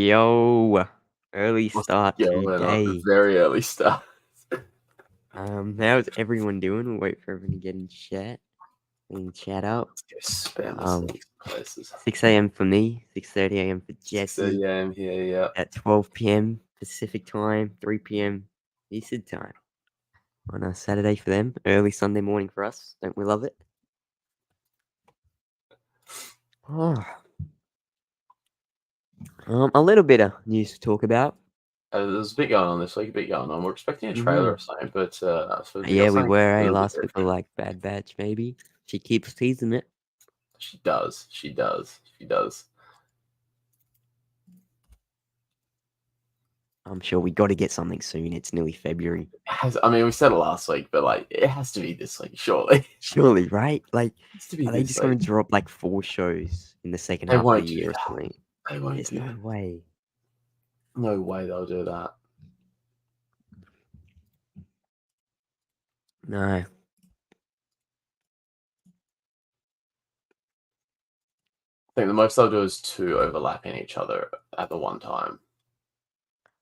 Yo, early What's start going on? today. Very early start. How's everyone doing? We'll wait for everyone to get in chat up. Let's go spam this Um, in places. 6 a.m. for me, 6:30 a.m. for 6 Jesse, a.m. here, yeah. at 12 p.m. Pacific time, 3 p.m. Eastern time on a Saturday for them, early Sunday morning for us. Don't we love it? Oh, a little bit of news to talk about. There's a bit going on this week, a bit going on. We're expecting a trailer hmm or something, but I suppose we Yeah, got we something were, a little bit last week we different. like Bad Batch, maybe. She keeps teasing it. She does. She does. She does. I'm sure we got to get something soon. It's nearly February. I mean, we said it last week, but like, it has to be this week, surely. Surely, right? Like, It has to be are they this just going week. to drop like 4 shows in the second They half of the won't do year or that. something? They won't There's do no that. way. No way they'll do that. No. I think the most they'll do is 2 overlapping each other at the one time.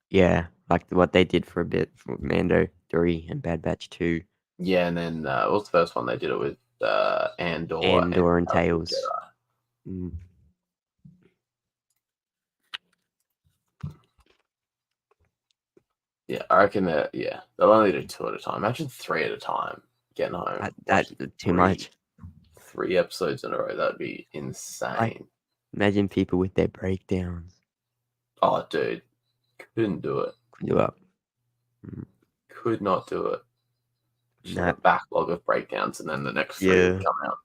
Yeah, like what they did for a bit for Mando 3 and Bad Batch 2 Yeah, and then what was the first one they did it with? Andor and and Dora and Attack of the Tales. Jedi. Mm. Yeah, I reckon that. Yeah, they'll only do 2 at a time. Imagine 3 at a time. Getting home, That watching too much. three episodes in a row. That'd be Like, insane. imagine people with their breakdowns. Oh, dude, couldn't do it. Could do up. Mm. Could not do it. Just have Nah. a backlog of breakdowns, and then the next 3 Yeah. would come out.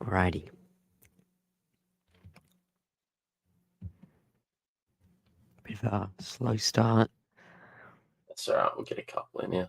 Alrighty. Bit of a slow start. That's all right. We'll get a couple in here.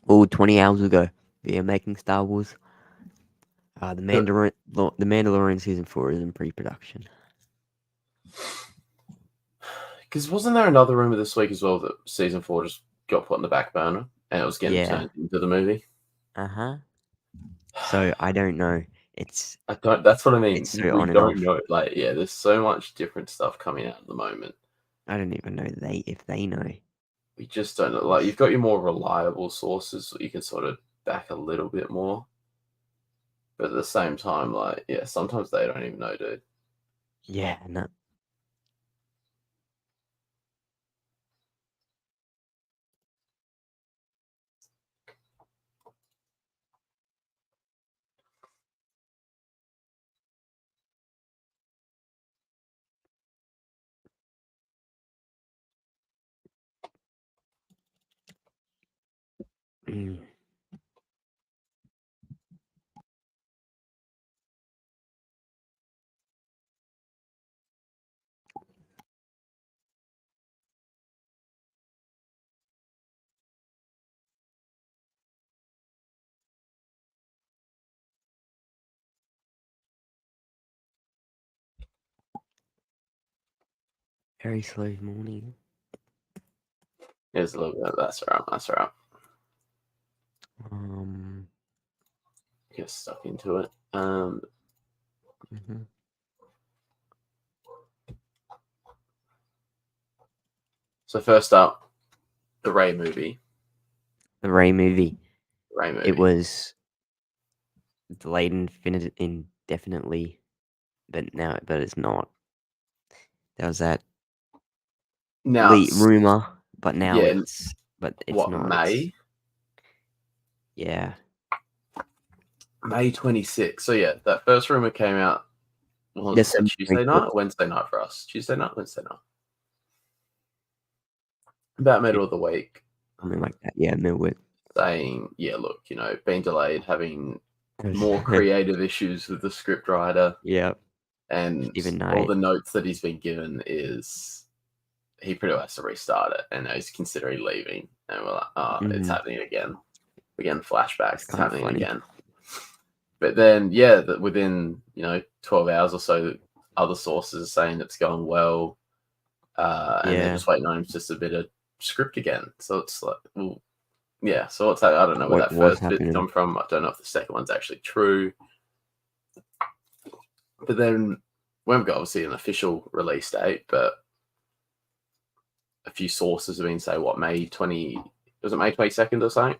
Oh, 20 hours ago, we are making Star Wars. The Mandalorian season 4 is in pre-production. Because wasn't there another rumor this week as well that season 4 just got put on the back burner and it was getting Yeah. turned into the movie? So I don't know. It's I don't. That's what I mean. it's so We on and don't off. know. Like, yeah, there's so much different stuff coming out at the moment. I don't even know if they know. We just don't know. Like, you've got your more reliable sources, so you can sort of back a little bit more. But at the same time, like, yeah, sometimes they don't even know, dude. Yeah, no. Mm. Very slow morning. There's a little bit of that's alright. That's alright. Um. Get stuck into it. Mhm. So first up, the Ray movie. The Ray movie. Ray It movie. was delayed indefinitely, but it's not. There was that Now, rumor, but now yeah, it's what, not. It's May? yeah, May 26th. So yeah, that first rumor came out. What was it? December Tuesday night 24th. or Wednesday night for us? Tuesday night, Wednesday night. About middle of the week, Something like that. Yeah, Millwood. saying, yeah, look, being delayed, having more creative issues with the script writer, Yeah, and Stephen all Knight. the notes that he's been given is he pretty much has to restart it, and he's considering leaving. And we're like, oh, it's happening again. We're getting flashbacks. It's It's kind of happening funny. again. But then, yeah, within 12 hours or so, other sources are saying it's going well, and they're Yeah. just waiting on him to submit a script again. So it's like, well, yeah. So what's that? I don't know where What that was first bit's happening? come from. I don't know if the second one's actually true. But then we haven't got obviously an official release date, but a few sources have been saying what May 20 was it May 22nd or something?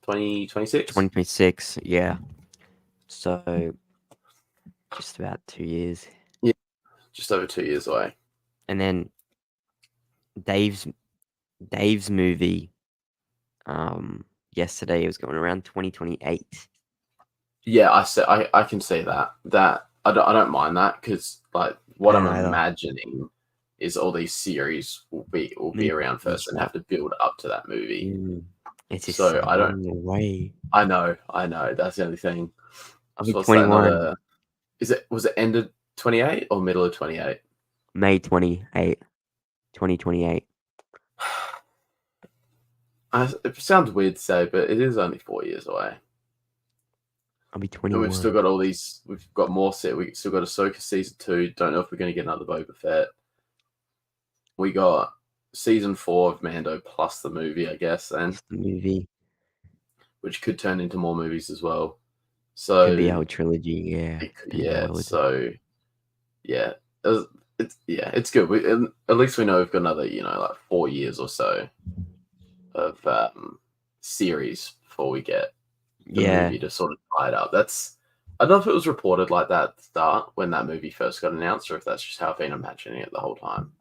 2026? 2026. Yeah. So just about 2 years. Yeah, just over 2 years away. And then Dave's movie. Yesterday it was going around 2028. Yeah, I can see that. That I don't mind that because like what I I'm don't either. imagining is all these series will be around first and have to build up to that movie. It's just So so I don't. long away. I know. That's the only thing. I'll be So what's that? 21. Was it ended 28 or middle of 28? May 28, 2028. It sounds weird to say, but it is only 4 years away. I'll be And we've still 21. got all these. We've got more set. We still got Ahsoka season 2. Don't know if we're going to get another Boba Fett. We got season 4 of Mando plus the movie, I guess, then, The movie which could turn into more movies as well. could be So our trilogy. Yeah, very yeah, well. so yeah, it's good. At least we know we've got another like 4 years or so of series before we get the Yeah. movie to sort of tie it up. I don't know if it was reported like that at the start when that movie first got announced, or if that's just how I've been imagining it the whole time.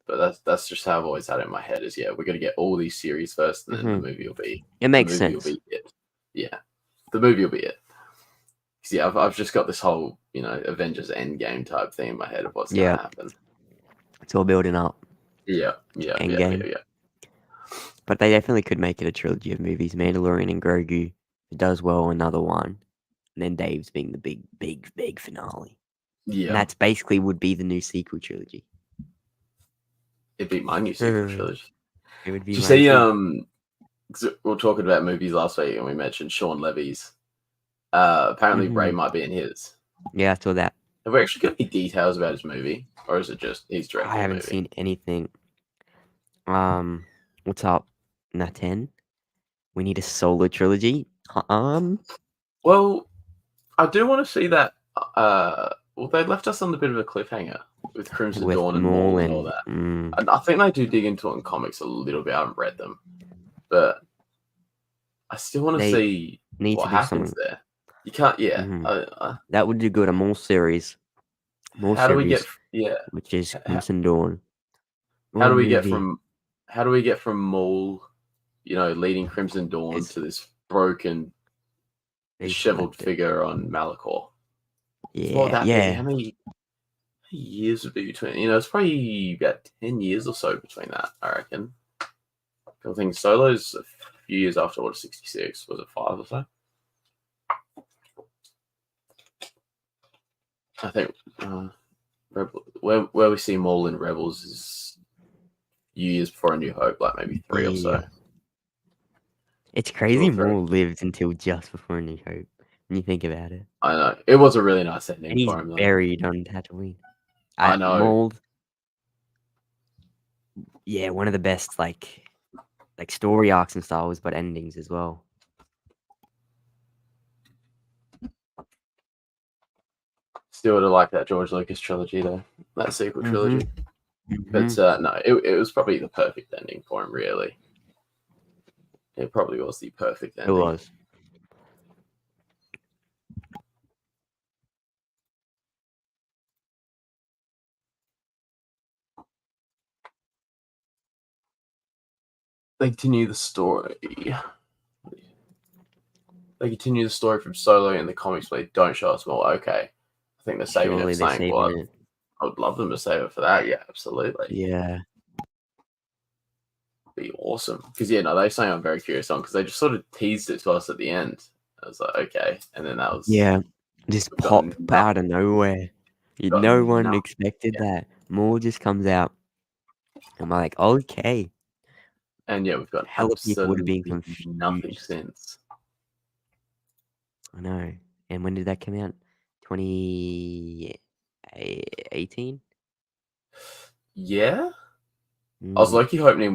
But that's just how I've always had it in my head. Is yeah, we're gonna get all these series first, and then the movie will be It makes sense. it. Yeah, the movie will be it. 'Cause, yeah, I've just got this whole Avengers Endgame type thing in my head of what's Yeah. gonna happen. It's all building up. Yeah. Endgame. But they definitely could make it a trilogy of movies. Mandalorian and Grogu. If it does well, another one. And then Dave's being the big finale. And Yeah. that's basically would be the new sequel trilogy. It'd be my new sequel trilogy. It would be Did you mine see? too. 'Cause we were talking about movies last week, and we mentioned Sean Levy's. Apparently, Ray might be in his. Yeah, I saw that. Have we actually got any details about his movie, or is it just he's I directing a haven't movie? seen anything. What's up, Naten? We need a solo trilogy. Well, I do want to see that. Well, they left us on a bit of a cliffhanger with Crimson With Dawn and Maul and all that. And I think they do dig into it in comics a little bit. I haven't read them, but I still want to They see need what to do happens something. there. You can't, yeah. That would do good. A Maul series. How do we get? Yeah. Which is Crimson Dawn. How do we movie. get from Maul, leading Crimson Dawn to this broken, disheveled figure on Malachor? Yeah, What would that be? yeah. How many years would be between? It's probably about 10 years or so between that, I reckon. I think Solo's a few years after Order 66. Was it 5 or so? I think where we see Maul in Rebels is years before A New Hope, like maybe 3 or so. It's crazy Maul lived until just before A New Hope, when you think about it. I know. It was a really nice ending And he's for him, though. buried on Tatooine. I know. Maul, Yeah, one of the best like story arcs in Star Wars, but endings as well. Still would have liked that George Lucas trilogy though, that sequel Mm-hmm. trilogy. Mm-hmm. But no, it was probably the perfect ending for him. Really, it probably was the perfect It ending. was. They continue the story. They continue the story from Solo in the comics, but they don't show us more. Okay, I think they're saving it for Surely they're something. saving Well, it. I would love them to save it for that. Yeah, absolutely. Yeah. Be awesome. Because yeah, no, they say I'm very curious on because they just sort of teased it to us at the end. I was like, okay, and then that was Yeah. Just we've got pop out of nothing. nowhere. Got No one nothing. expected Yeah. that. More just comes out. I'm like, okay. And yeah, we've got Hella people would have been absolutely nothing confused. since. I know. And when did that come out? 2018? Yeah, I was Mm. low-key hoping I'd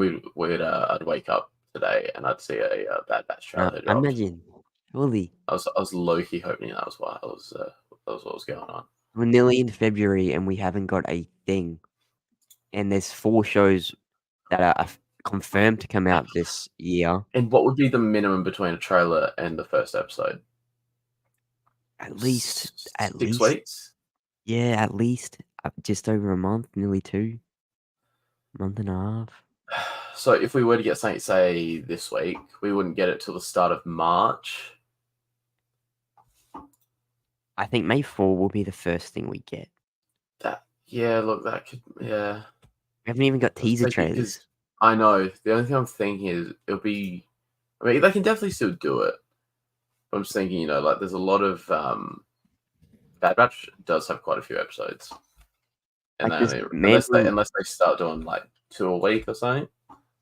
wake up today and I'd see a Bad Batch trailer dropped. Imagine. Surely. I was low-key hoping that was that was what was going on. We're nearly in February and we haven't got a thing. And there's 4 shows that are confirmed to come out this year. And what would be the minimum between a trailer and the first episode? At least, at 6 weeks. least, yeah, at least just over a month, nearly 2, month and a half. So if we were to get something, say this week, we wouldn't get it till the start of March. I think May 4 will be the first thing we get. That yeah, look, that could yeah. We haven't even got I was teaser thinking because trailers. I know the only thing I'm thinking is it'll be. I mean, they can definitely still do it. But I'm just thinking, like there's a lot of Bad Batch does have quite a few episodes, and Like this they Mandal unless they start doing like 2 a week or something.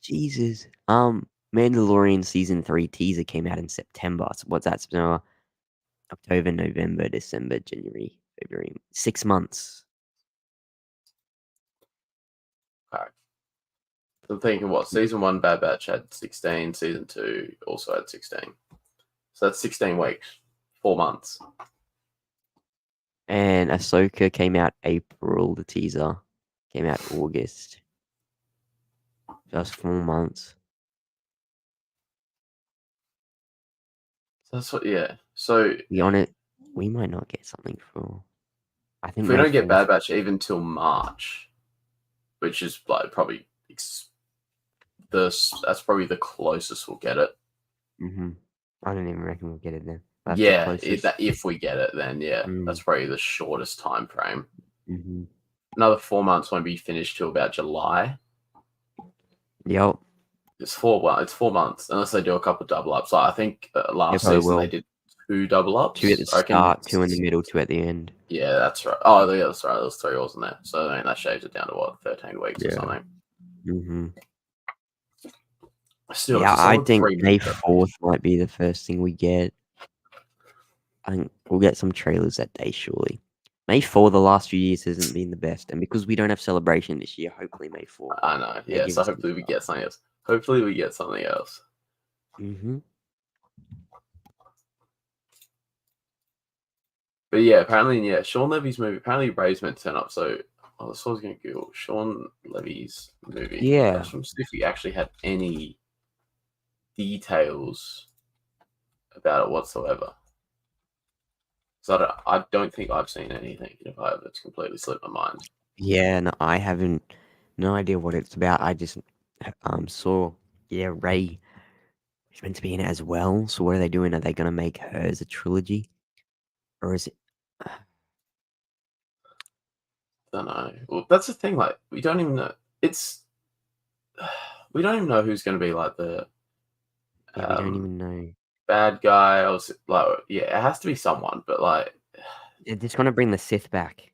Jesus. Mandalorian season 3 teaser came out in September. So what's that? September, October, November, December, January, February. 6 months. Alright. So I'm thinking, what season 1 Bad Batch had 16, season 2 also had 16. So that's 16 weeks, 4 months. And Ahsoka came out April, the teaser. Came out August. Just 4 months. So that's what, yeah. So Be on it, we might not get something for. I think if we May don't get 4th. Bad Batch even till March, which is like probably that's probably the closest we'll get it. Mm-hmm. I don't even reckon we'll get it then. That's the Yeah, closest. if we get it, then yeah, that's Mm. probably the shortest time frame. Mm-hmm. Another 4 months won't be finished till about July. Yep. It's 4 months unless they do a couple double ups. Like I think They last probably season they will. did 2 double ups. 2 at the I reckon. start, 2 in the middle, 2 at the end. Yeah, that's right. Oh, yeah, that's right. There was 3, wasn't there? So I mean, that shaves it down to what 13 weeks or Yeah. something. Mm-hmm. Still, Yeah, it's a I solid think 3 May months. 4th might be the first thing we get. I think we'll get some trailers that day, surely. May 4, the last few years hasn't been the best. And because we don't have Celebration this year, hopefully May 4, I know. they Yeah. give So us some hopefully we stuff. get something else. Hopefully we get something else. Mm-hmm. But yeah, apparently, yeah, Sean Levy's movie. Apparently, Ray's meant to turn up. So, that's what I was going to Google Sean Levy's movie. Yeah. I was from see if he actually had any details about it whatsoever. So I don't think I've seen anything. If I have, it's completely slipped my mind. Yeah, no, I haven't no idea what it's about. I just saw Ray is meant to be in it as well. So what are they doing? Are they gonna make hers a trilogy? Or is it Don't know. Well, that's the thing. Like, we don't even know. It's we don't even know who's going to be like the yeah, we don't um, even know. bad guy. Or like, yeah, it has to be someone. But like, They're just gonna bring the Sith back.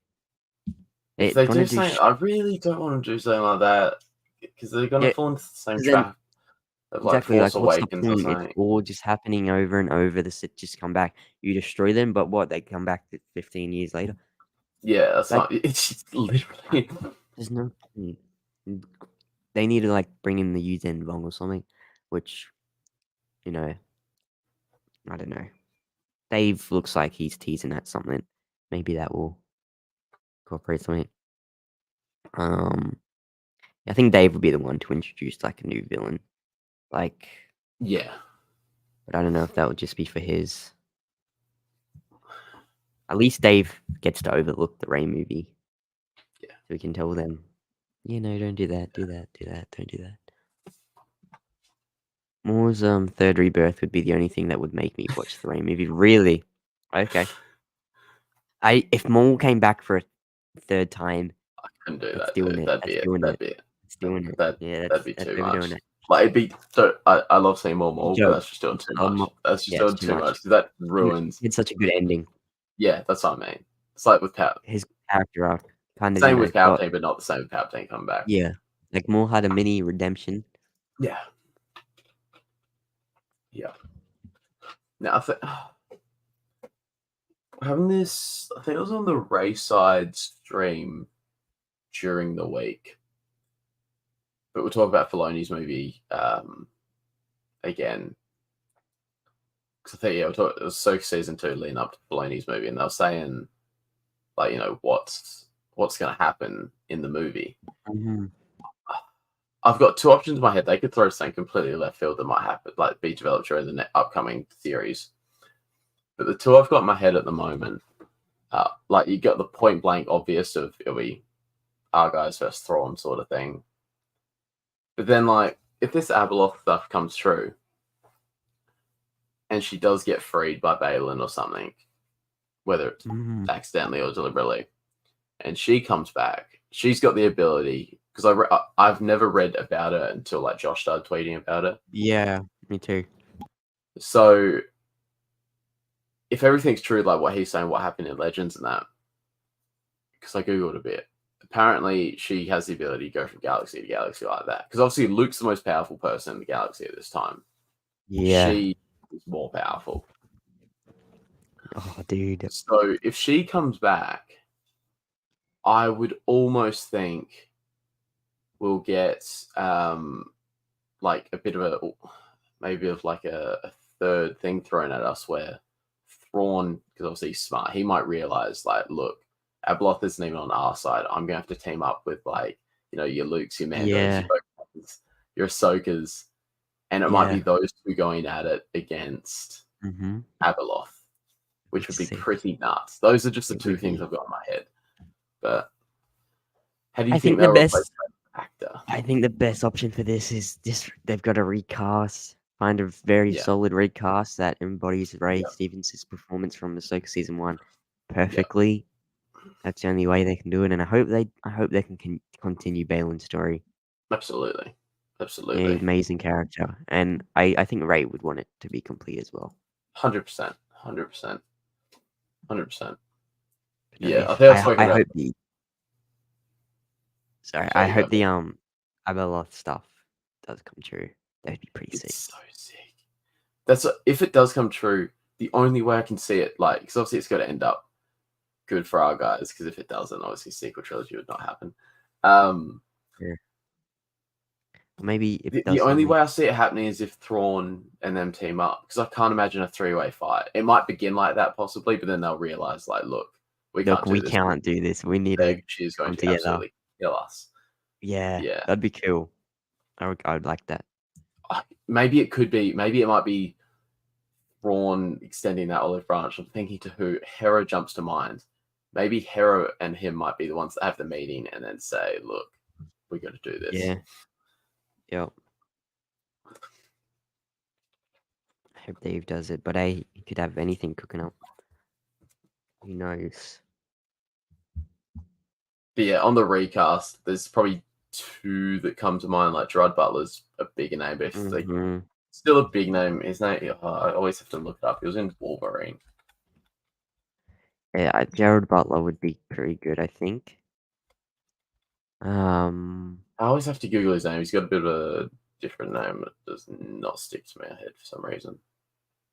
if They're they gonna do do something, I really don't want to do something like that because they're going to yeah, fall into the same 'cause then trap of like exactly Force like what's the Awakens or point? It's something. all just happening over and over. The Sith just come back. You destroy them, but what? They come back 15 years later. Yeah, that's Like not. It's just literally. there's no point. they need to like bring in the Yuuzhan Vong or something, which you know, I don't know. Dave looks like he's teasing at something. Maybe that will incorporate something. I think Dave would be the one to introduce like a new villain, like, Yeah. but I don't know if that would just be for his. At least Dave gets to overlook the Ray movie. Yeah. So we can tell them, don't do that, do that, do that, don't do that. Moore's third rebirth would be the only thing that would make me watch the Ray movie. Really? Okay. If Maul came back for a third time, I couldn't do that's that, doing dude. it. That'd That's be it. doing That'd it. be it. That's doing it. That Yeah, that'd be that's too overdoing much. it. Like it'd be. So I love seeing more, but Joke. that's just doing too Um, much. That's just yeah, it's doing too too much. much because that ruins. It's such a good ending. Yeah, that's what I mean. It's like with His character arc kind of, same with got, Palpatine, but not the same with Palpatine coming back. yeah, like Maul had a mini redemption. Yeah. Yeah. Now I think having this. I think it was on the Ray side stream during the week, but we'll talk about Filoni's movie again. Because I think it was Ahsoka season 2 leading up to Filoni's movie, and they were saying like what's going to happen in the movie. Mm-hmm. I've got two options in my head. They could throw something completely left field that might happen, like be developed during the upcoming series. But the two I've got in my head at the moment, like you got the point blank obvious of it'll be our guys versus Thrawn sort of thing. But then, like, if this Abeloth stuff comes true, and she does get freed by Balin or something, whether it's accidentally or deliberately, and she comes back, she's got the ability. Because I've never read about it until like Josh started tweeting about it. Yeah, me too. So if everything's true, like what he's saying, what happened in Legends and that, because I googled a bit, apparently she has the ability to go from galaxy to galaxy like that. Because obviously Luke's the most powerful person in the galaxy at this time. Yeah. She is more powerful. Oh, dude. So if she comes back, I would almost think we'll get like a bit of a third thing thrown at us where Thrawn, because obviously he's smart, he might realize like, look, Abeloth isn't even on our side. I'm gonna have to team up with like, your Lukes, your Mandos, your Bo-Katans, your Ahsokas, and it might be those two going at it against Abeloth, which would be pretty nuts. Those are just the two things I've got in my head. But how do you think they'll replace that actor? I think the best option for this is just they've got to recast, find a very solid recast that embodies Ray Stevens' performance from Ahsoka season 1 perfectly. That's the only way they can do it, and I hope they can continue Balin's story. Absolutely. Yeah, amazing character, and I think Ray would want it to be complete as well. 100%. 100%. 100%. Yeah, I hope the. Sorry, I hope the Abeloth stuff does come true. That'd be pretty sick. It's so sick. If it does come true, the only way I can see it, like, because obviously it's got to end up good for our guys. Because if it doesn't, obviously sequel trilogy would not happen. Yeah. Maybe if the only way I see it happening is if Thrawn and them team up. Because I can't imagine a 3-way fight. It might begin like that possibly, but then they'll realize, like, look, we can't do this. We need to she's going to absolutely kill us. Yeah, that'd be cool. I would like that. Maybe it could be. Maybe it might be Thrawn extending that olive branch. I'm thinking to who Hera jumps to mind. Maybe Hera and him might be the ones that have the meeting and then say, "Look, we got to do this." Yeah. Yep. I hope Dave does it, but he could have anything cooking up. Who knows? But yeah, on the recast, there's probably two that come to mind. Like Gerard Butler's a bigger name, but still a big name. His name, I always have to look it up. He was in Wolverine. Yeah, Gerard Butler would be pretty good, I think. I always have to Google his name. He's got a bit of a different name that does not stick to my head for some reason.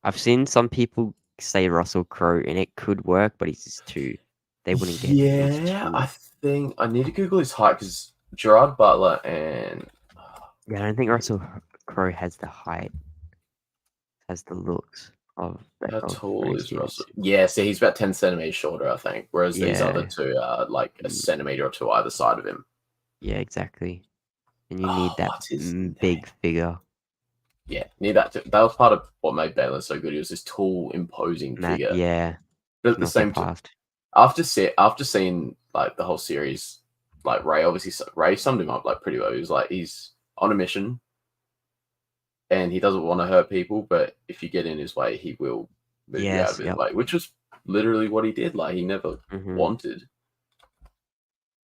I've seen some people say Russell Crowe, and it could work, but he's just too. They wouldn't get. Yeah, I think I need to Google his height because Gerard Butler and Yeah, I don't think Russell Crowe has the height, has the looks How of tall Ray is Russell? Stevenson. Yeah, see, he's about 10 centimeters shorter, I think. Whereas these other Yeah, two are like a mm, centimeter or two either side of him. yeah, exactly. And you Oh, need that what's his name? big figure, Yeah, near that. That was part of what made Balin so good. He was this tall, imposing Matt. figure. Yeah, But at the cannot get same time, past. after seeing like the whole series, like Ray obviously Ray summed him up like pretty well. He was like he's on a mission and he doesn't want to hurt people, but if you get in his way, he will move you out of Yes, his yep. way, which was literally what he did. Like he never Mm-hmm. wanted,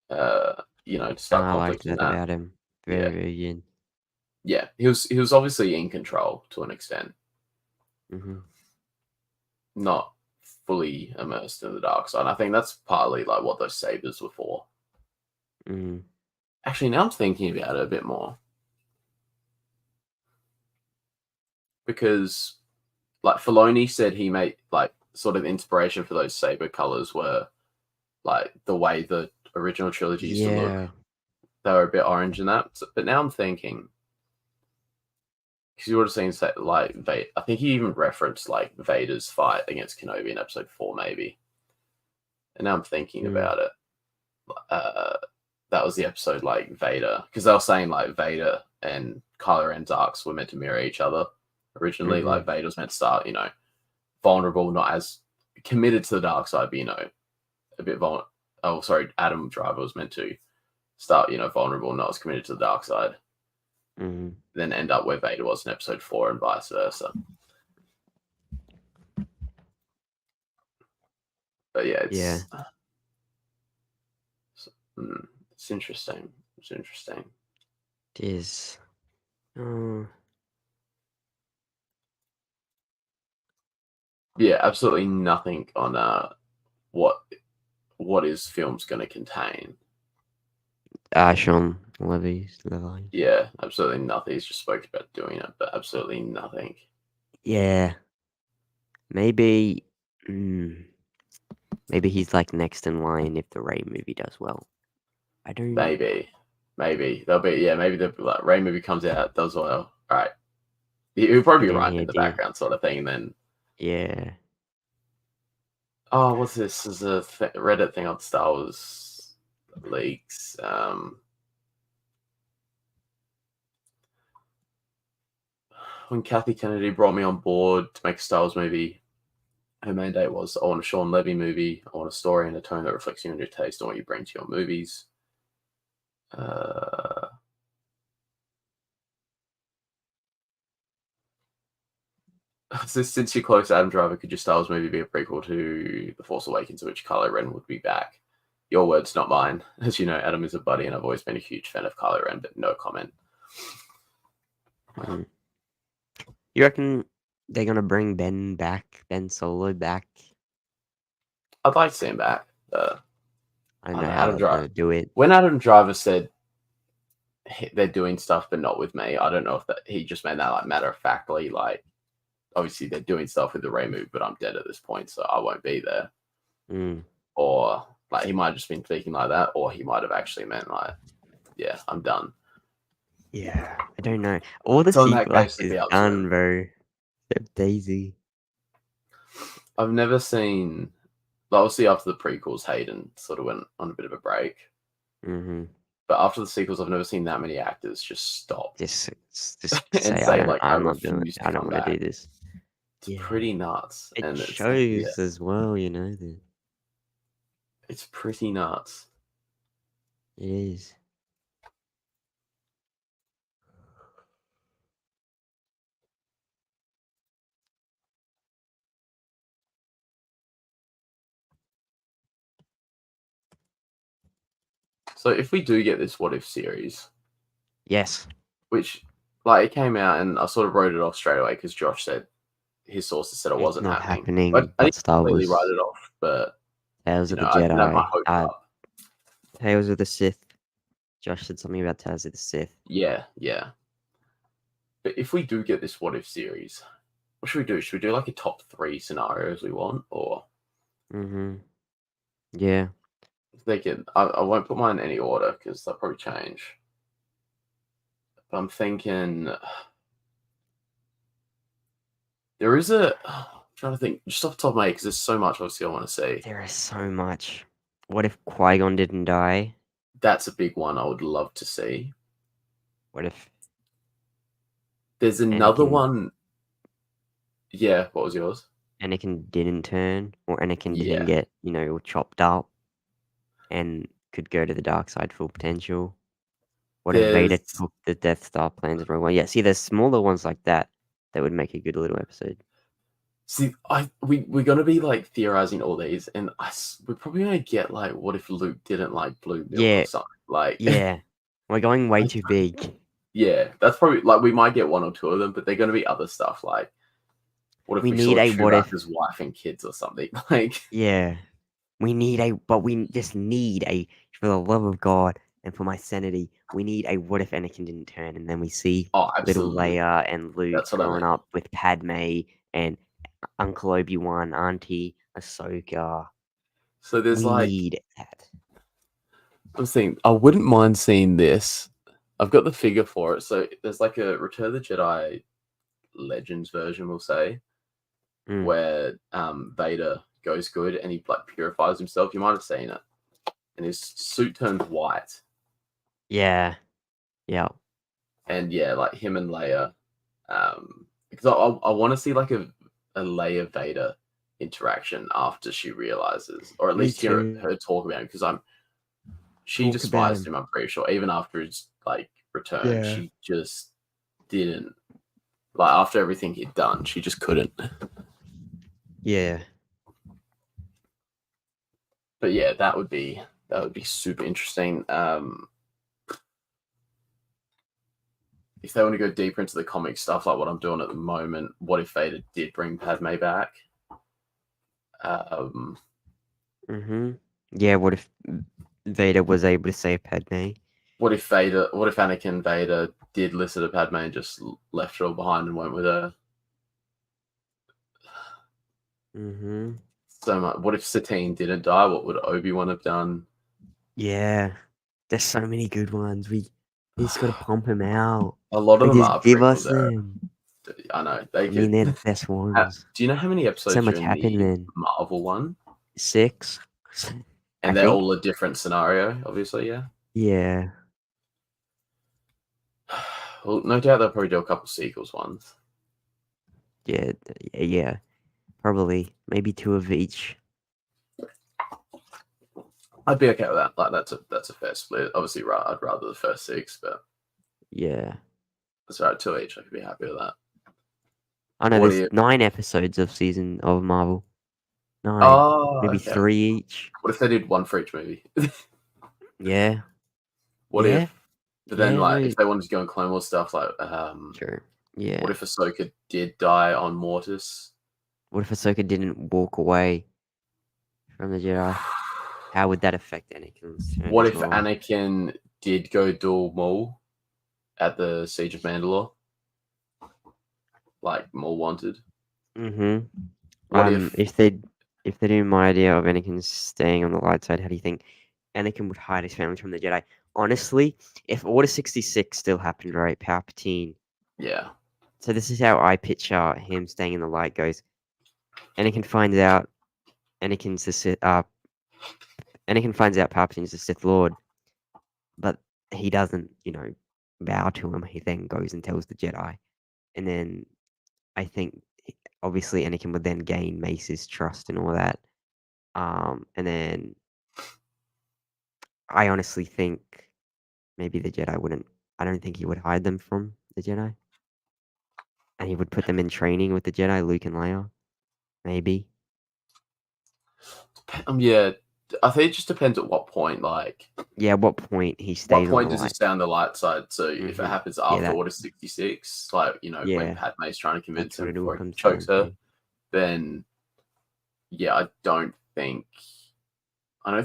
uh, to And start I liked conflict in that that. about him. Yeah, Very, very good. yeah. He was obviously in control to an extent, Mm-hmm. not fully immersed in the dark side. I think that's partly like what those sabers were for. Mm. Actually, now I'm thinking about it a bit more because like Filoni said he made like sort of inspiration for those saber colors were like the way the original trilogy used to look. Yeah. They were a bit orange in that. But now I'm thinking because you would have seen like I think he even referenced like Vader's fight against Kenobi in Episode 4, maybe. And now I'm thinking Mm. about it. That was the episode like Vader because they were saying like Vader and Kylo Ren's arcs were meant to mirror each other originally. Mm-hmm. Like Vader was meant to start, vulnerable, not as committed to the dark side, but a bit vulnerable. Oh, sorry, Adam Driver was meant to start, vulnerable, not as committed to the dark side, Mm-hmm. then end up where Vader was in Episode 4, and vice versa. But yeah, Yeah. it's interesting. It's interesting. It is. Oh, Yeah, absolutely nothing on what what his film's going to contain. Sean Levy. Yeah, absolutely nothing. He's just spoke about doing it, but absolutely nothing. Yeah. Maybe. Mm, maybe he's like next in line if the Ray movie does well. I don't. Maybe they'll be maybe the like, Ray movie comes out does well. All right, he'll probably Get be in writing here, in the dude. background sort of thing. And then Yeah. what's this? This is a Reddit thing on Star Wars leaks. When Kathy Kennedy brought me on board to make a Star Wars movie, her mandate was I want a Sean Levy movie. I want a story and a tone that reflects you and your taste and what you bring to your movies. Uh, since you're close to Adam Driver, could your Star Wars movie be a prequel to The Force Awakens, in which Kylo Ren would be back? Your words, not mine. As you know, Adam is a buddy, and I've always been a huge fan of Kylo Ren, but no comment. Mm. You reckon they're gonna bring Ben Solo back? I'd like to see him back. I I don't don't know know, how Adam they're Driver. gonna do it. When Adam Driver said they're doing stuff, but not with me, I don't know if that he just meant that like matter of factly, like obviously they're doing stuff with the Ray move, but I'm dead at this point, so I won't be there. Mm. Or like he might have just been thinking like that, or he might have actually meant like, yeah, I'm done. Yeah, I don't know. All the So in that sequel case, it'd actors be up to done, him. bro. Except Daisy. I've never seen. Obviously, after the prequels, Hayden sort of went on a bit of a break. Mm-hmm. But after the sequels, I've never seen that many actors just stop Just and say say I don't. like, "I I'm not doing it. refuse to I don't come want to do back." this. It's Yeah, pretty nuts, it and yeah, shows as well. You know that it's pretty nuts. it is. So if we do get this "What If" series, Yes, which like it came out, and I sort of wrote it off straight away because Josh said his sources said it it's wasn't not happening. I happening. didn't But Star completely write Wars, it off, but Tales of the I didn't have my Jedi, hopes up. Tales of the Sith. Josh said something about Tales of the Sith. Yeah, yeah. But if we do get this "What If" series, what should we do? Should we do like a top 3 scenarios we want, or Mm-hmm. Yeah. they can? I won't put mine in any order because they'll probably change. I'm thinking there is a. I'm trying to think just off the top of my head because there's so much obviously I want to see. There is so much. What if Qui-Gon didn't die? That's a big one I would love to see. What if There's another Anakin one. Yeah, what was yours? Anakin didn't turn, or Anakin didn't Yeah, get, chopped up and could go to the dark side full potential? What if Vader there's. took the Death Star plans and Rogue One? Yeah, see, there's smaller ones like that that would make a good little episode. See, we're gonna be like theorizing all these, and we're probably gonna get like, what if Luke didn't like blue milk or Yeah, something? Like, yeah. We're going way I too big. yeah, that's probably like we might get one or two of them, but they're gonna be other stuff like, what if We we need saw a what if. Chewbacca's wife and kids or something? Like, Yeah. But we just need for the love of God and for my sanity, we need a what if Anakin didn't turn, and then we see oh, little absolutely, Leia and Luke that's what I growing mean. up with Padme and Uncle Obi-Wan, Auntie Ahsoka. So there's We like, need that. I was thinking, I wouldn't mind seeing this. I've got the figure for it. So there's like a Return of the Jedi Legends version, we'll say, Mm. where Vader goes good and he like purifies himself. You might have seen it, and his suit turns white. Yeah. Yeah. And yeah, like him and Leia, because I want to see like a Leia Vader interaction after she realizes, or at Me least hear too. her talk about him, because she Talk about despised him. him. I'm pretty sure even after his like return, Yeah. she just didn't like after everything he'd done. She just couldn't. Yeah. But yeah, that would be super interesting. If they want to go deeper into the comic stuff, like what I'm doing at the moment, what if Vader did bring Padme back? Mm-hmm. Yeah, what if Vader was able to save Padme? What if Anakin Vader did listen to Padme and just left her all behind and went with her? Mm-hmm. So much. What if Satine didn't die? What would Obi-Wan have done? Yeah. There's so many good ones. We just gotta pump him out. A lot of Like, them just are give prequels us there. them. I know they I mean, could. they're the best ones. Do you know how many So episodes are much in happened the then. Marvel one? 6, I And they're think. all a different scenario, obviously. Yeah. Yeah. Well, no doubt they'll probably do a couple sequels ones. Yeah. Yeah. Probably. Maybe 2 of each. I'd be okay with that. Like that's a fair split. Obviously, I'd rather the first 6, but Yeah. that's right. 2 each. I could be happy with that. I know What do there's you? 9 episodes of season of Marvel. 9. Oh, Maybe okay. 3 each. What if they did one for each movie? Yeah. What Yeah. if? But then, Yeah, like, no. if they wanted to go in Clone Wars stuff, like, Sure. Yeah. what if Ahsoka did die on Mortis? What if Ahsoka didn't walk away from the Jedi? How would that affect Anakin's turn What as if well? Anakin did go dual Maul at the Siege of Mandalore? Like, Maul wanted. Mm-hmm. What if? If they do my idea of Anakin staying on the light side, how do you think Anakin would hide his family from the Jedi? Honestly, if Order 66 still happened, right, Palpatine. Yeah. So this is how I picture him staying in the light goes. Anakin finds out Anakin's the Sith, Anakin finds out Palpatine's the Sith Lord, but he doesn't, bow to him. He then goes and tells the Jedi. And then I think obviously Anakin would then gain Mace's trust and all that. And then I honestly think maybe the Jedi wouldn't. I don't think he would hide them from the Jedi, and he would put them in training with the Jedi, Luke and Leia. Maybe. Yeah. I think it just depends at what point, like, Yeah. At what point he what stays on the point does he light? stay on the light side? So if it Mm-hmm. happens Yeah. after That. Order 66, like, when Yeah. Padme's trying to convince That's what him it all before he comes chokes down her, to. then yeah, I don't think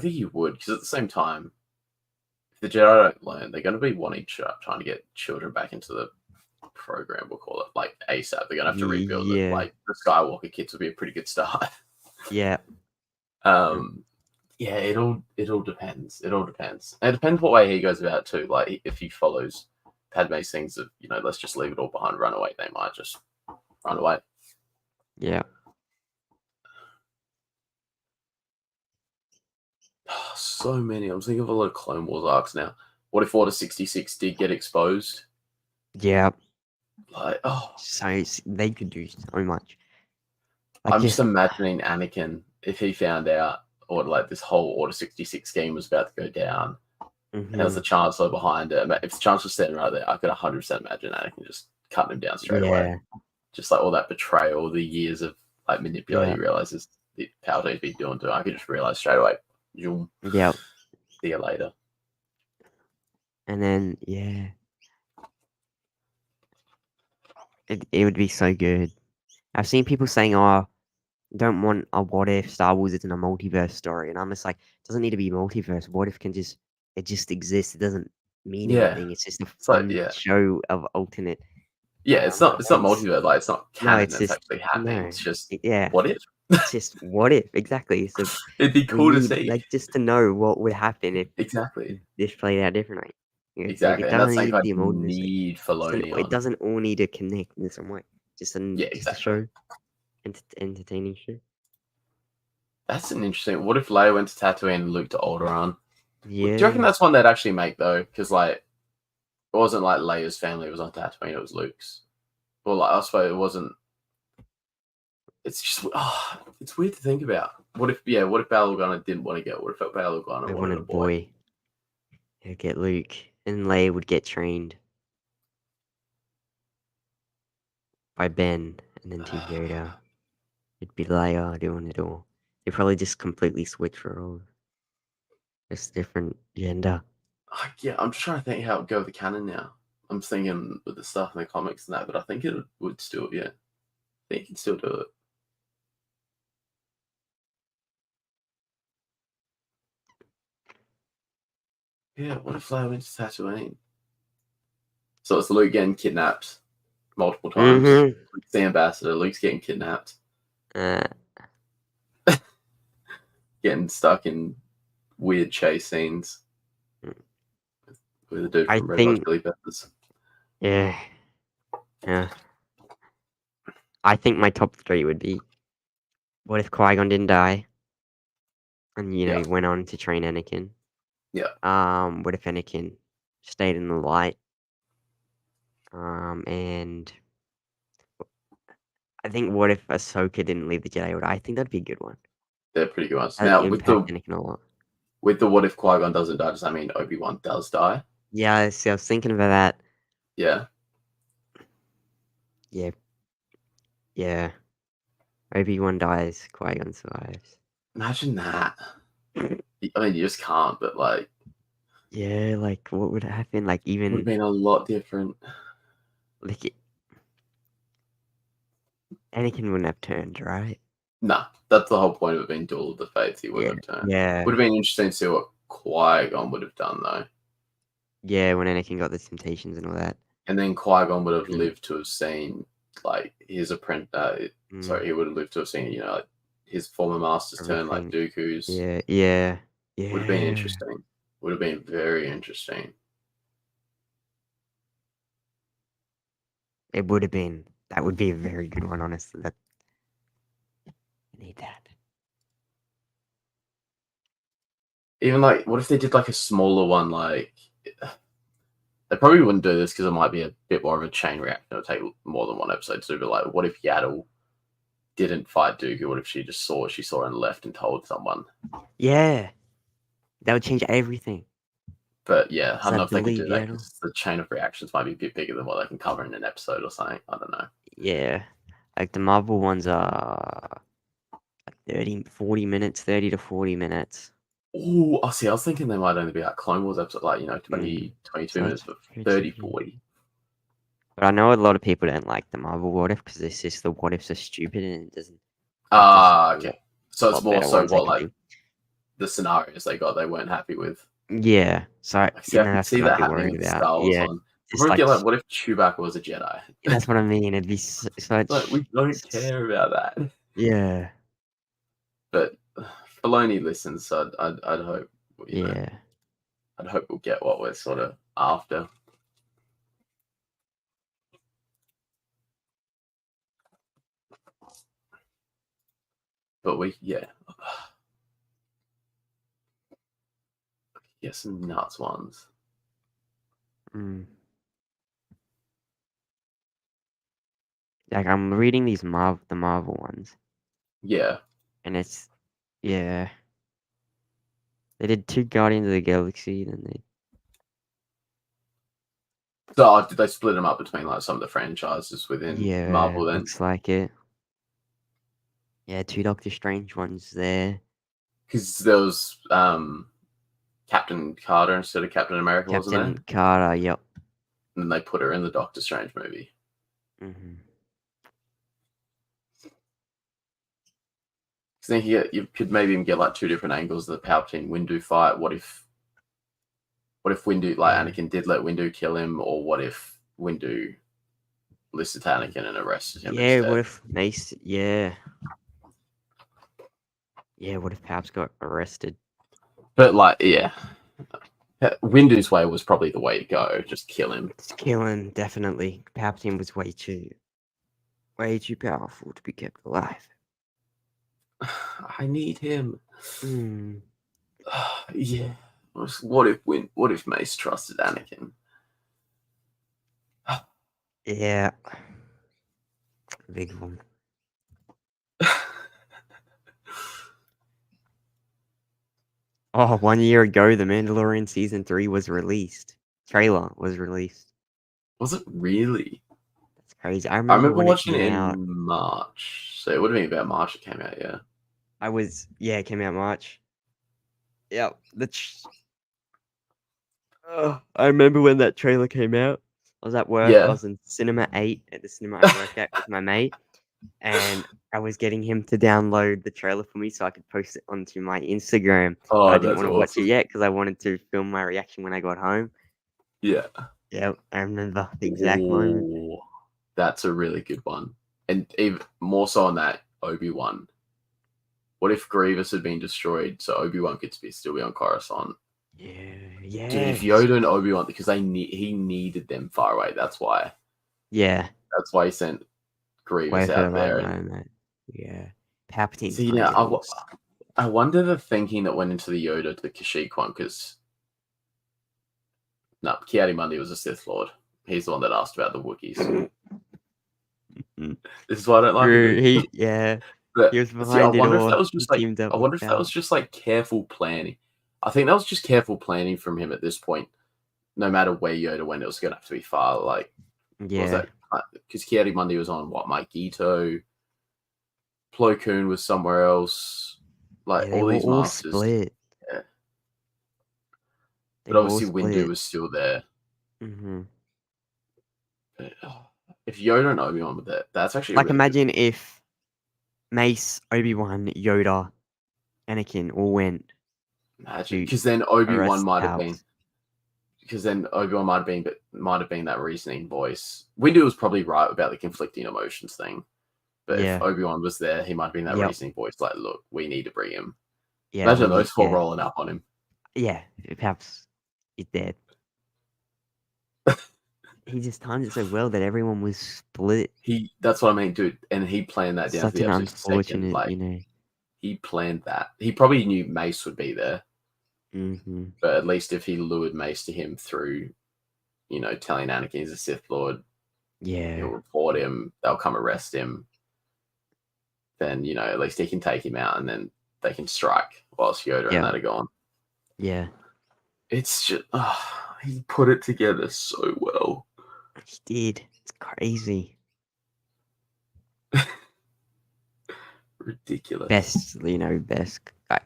he would, because at the same time, if the Jedi don't learn, they're going to be trying to get children back into the program. We'll call it like ASAP. They're going to have to rebuild it. Yeah. Like the Skywalker kids would be a pretty good start. Yeah. Yeah, it all depends. It all depends. And it depends what way he goes about it too. Like if he follows Padme's things of, let's just leave it all behind, run away. They might just run away. Yeah. So many. I'm thinking of a lot of Clone Wars arcs now. What if Order 66 did get exposed? Yeah. Like, oh, So they could do so much. Like I'm just just imagining Anakin if he found out, or like this whole Order 66 scheme was about to go down. And there was the Chancellor behind it. If the Chancellor was standing right there, I could 100% imagine Anakin just cutting him down straight away. Just like all that betrayal, the years of like manipulating, he realizes the Palpatine's been doing to him. I could just realize straight away. Yeah. See you later. And then it would be so good. I've seen people saying, "Oh, don't want a what if Star Wars isn't a multiverse story," and I'm just like, it doesn't need to be multiverse. What if can just it just exists? It doesn't mean Yeah. anything. It's just a It's like, fun yeah. show of alternate. Yeah, it's not Events. multiverse, like it's not No, canon it's that's just actually happening. no. It's just Yeah, what if? it's just what if exactly. So It'd be we cool to need see. like just to know what would happen if Exactly. this played out differently. Like Exactly. it And that's doesn't something need to I be a multiverse. need Filoni It on. doesn't all need to connect in some way. Just Yeah, just a exactly. show, entertaining show. That's an interesting. What if Leia went to Tatooine and Luke to Alderaan? Do you reckon Yeah, that's one they'd actually make though? Because like it wasn't like Leia's family was on Tatooine; it was Luke's. Well, like I suppose it wasn't. It's just it's weird to think about. What if What if Bail Organa didn't want to go? What if Bail Organa I wanted wanted a a boy? boy. He'd get Luke, and Leia would get trained by Ben, and then Team Yoda. It'd be Leia doing it all. They'd probably just completely switch for all. Just different gender. Yeah, I'm just trying to think how it would go with the canon now. I'm thinking with the stuff in the comics and that, but I think it would still, yeah. I think you can still do it. Yeah, what if Leia went to Tatooine? So it's Luke getting kidnapped multiple times. Mm-hmm. Luke's the ambassador. Luke's getting kidnapped, Uh, getting stuck in weird chase scenes with the dude I from Red Hot think, Chili Peppers. yeah, yeah. I think my top three would be: what if Qui-Gon didn't die, and Yeah, he went on to train Anakin? yeah. What if Anakin stayed in the light? And I think what if Ahsoka didn't leave the Jedi Order? I think that'd be a good one. They're pretty good ones. That'd Now impact Anakin a lot. with the what if Qui-Gon doesn't die, does that mean Obi-Wan does die? Yeah, see, I was thinking about that. Yeah. Yeah, yeah. Obi-Wan dies, Qui-Gon survives. Imagine that. I mean, you just can't, but like, Yeah, like what would happen? Like would have even been a lot different. like Anakin wouldn't have turned, right? Nah, that's the whole point of it being Duel of the Fates. He Yeah, wouldn't have turned. yeah, Would have been interesting to see what Qui-Gon would have done though. yeah. When Anakin got the temptations and all that. And then Qui-Gon would have Mm, lived to have seen like his apprentice. mm, Sorry, he would have lived to have seen like his former masters turn like everything. Dooku's. Yeah, yeah, Would have been yeah. interesting. Would have been very interesting. It would have been. That would be a very good one, honestly. That I need that. Even like, what if they did like a smaller one? Like, they probably wouldn't do this because it might be a bit more of a chain reaction. It'll take more than one episode to do. But like, what if Yaddle didn't fight Dooku? What if she just saw what she saw and left and told someone? Yeah, that would change everything. But yeah, I Does don't know that if they could believe do that Yaddle? because the chain of reactions might be a bit bigger than what they can cover in an episode or something. I don't know. Yeah, like the Marvel ones are 30, 40 minutes, 30 to 40 minutes. Oh, I see. I was thinking they might only be like Clone Wars episode, like, Mm. 20, 22 So minutes, that's but pretty 30, good. 40. But I know a lot of people don't like the Marvel what if because it's just the what ifs are stupid and it doesn't. Like there's Ah, a okay. So it's lot more better so ones they what, could like, do. the scenarios they got, they weren't happy with. Yeah, so Like, see, I could that's see what I'd that be happening worried with the about. Star Wars Yeah, one. I'd just probably like get like, what if Chewbacca was a Jedi? that's what I mean. It'd be Like, we such. don't care about that. Yeah, But Filoni listens, so I'd hope, yeah. I'd hope we'll get what we're sort of after. But we, yeah, yeah, some nuts ones. Mm. Like I'm reading these the Marvel ones, Yeah. and it's yeah. They did 2 Guardians of the Galaxy, then they So did they split them up between like some of the franchises within yeah, Marvel then? looks like it. Yeah, 2 Doctor Strange ones there. Because there was Captain Carter instead of Captain America, wasn't there? Captain Carter, yep. And then they put her in the Doctor Strange movie. Hmm. Because then you could maybe even get like 2 different angles of the Palpatine Windu fight. What if Windu, like Yeah. Anakin, did let Windu kill him, or what if Windu listened to Anakin and arrested him Yeah, what instead? if Mace yeah. Yeah, what if Paps got arrested? But like, yeah, Windu's way was probably the way to go. Just kill him. It's killing, definitely. Palpatine was way too powerful to be kept alive. I need him. Mm. Yeah. What if Mace trusted Anakin? Yeah. Big one. Oh, 1 year ago, The Mandalorian Season 3 was released. Trailer was released. Was it really? That's crazy. I I remember remember when it watching came it out. in March, so it would have been about March it came out. Yeah. Yeah, it came out March. Yeah, I remember when that trailer came out. I was at work. I Yeah. was in Cinema 8 at the cinema I work at with my mate, and I was getting him to download the trailer for me so I could post it onto my Instagram. But I Oh, didn't that's want to watch it awesome. yet because I wanted to film my reaction when I got home. Yeah. Yep, I remember the exact moment. Oh, that's a really good one. And even more so on that Obi-Wan. What if Grievous had been destroyed so Obi-Wan could still be on Coruscant? Yeah, Dude, if yes. Yoda and Obi-Wan, because he needed them far away. That's why. Yeah, That's why he sent way Grievous out further, there. no, And no. Yeah. Palpatine's see gonna now, get lost. I wonder the thinking that went into the Yoda to the Kashyyyk one, because no, Mundi was a Sith Lord. He's the one that asked about the Wookiees. This is why I don't like him, True, dude. he But was see, I behind it wonder if all. that was He just like teamed up I with wonder if that was Cal. just like careful planning. I think that was just careful planning from him at this point. No matter where Yoda went, it was going to have to be far. Like, what was Yeah, that? Because Mundi was on what? Mike Ito, Plo Koon was somewhere else. Like yeah, they all were these all masters. split. Yeah. They But were all obviously Windu split. was still there. Hmm. But, if Yoda and Obi-Wan were there, that's actually a Like, really good imagine if Mace, Obi-Wan, Yoda, Anakin all went imagine. to Because then Obi-Wan arrest might have been Palps. might have been that reasoning voice. Windu was probably right about the conflicting emotions thing. But if Yeah, Obi-Wan was there, he might have been that yep, reasoning voice like, look, we need to bring him. yeah, we Imagine need, those four yeah, rolling up on him. yeah, Palps is dead. He just timed it so well that everyone was split. That's what I mean, dude. And he planned that down to Such the an absolute second. unfortunate, Like he planned that. He probably knew Mace would be there, hmm. but at least if he lured Mace to him through, telling Anakin he's a Sith Lord, he'll Yeah, report him. They'll come arrest him. Then at least he can take him out, and then they can strike whilst Yoda and yeah, that are gone. yeah, It's just he put it together so well. he did. It's crazy. Ridiculous. Best guy.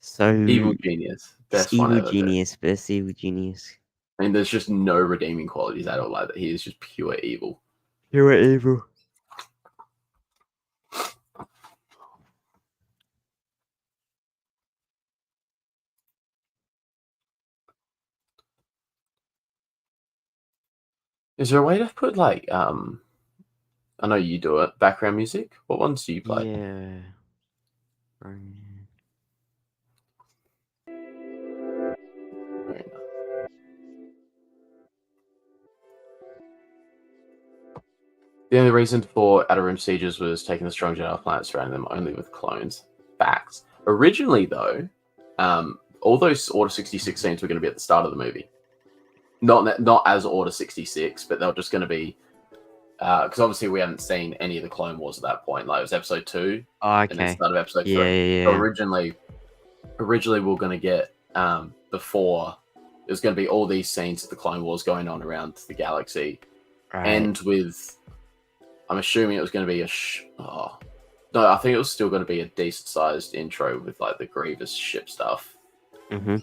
So Evil genius. just Best one evil ever, dude. genius, best evil genius. I mean, there's just no redeeming qualities at all like that. He is just pure evil. You were evil. Is there a way to put like I know you do it, background music? What ones do you play? Yeah. Right. Very nice. The only reason for Outer Rim sieges was taking the strong Jedi planet, surrounding them only with clones. Facts. Originally, though, all those Order 66 scenes were going to be at the start of the movie. Not as Order 66, but they were just going to be because obviously we hadn't seen any of the Clone Wars at that point. Like it was Episode 2, Oh, and then okay. start of Episode Yeah, 3. yeah, So yeah. originally we were going to get before it was going to be all these scenes of the Clone Wars going on around the galaxy, Right. end with. I'm assuming it was going to be no, I think it was still going to be a decent sized intro with like the Grievous ship stuff. Mm-hmm.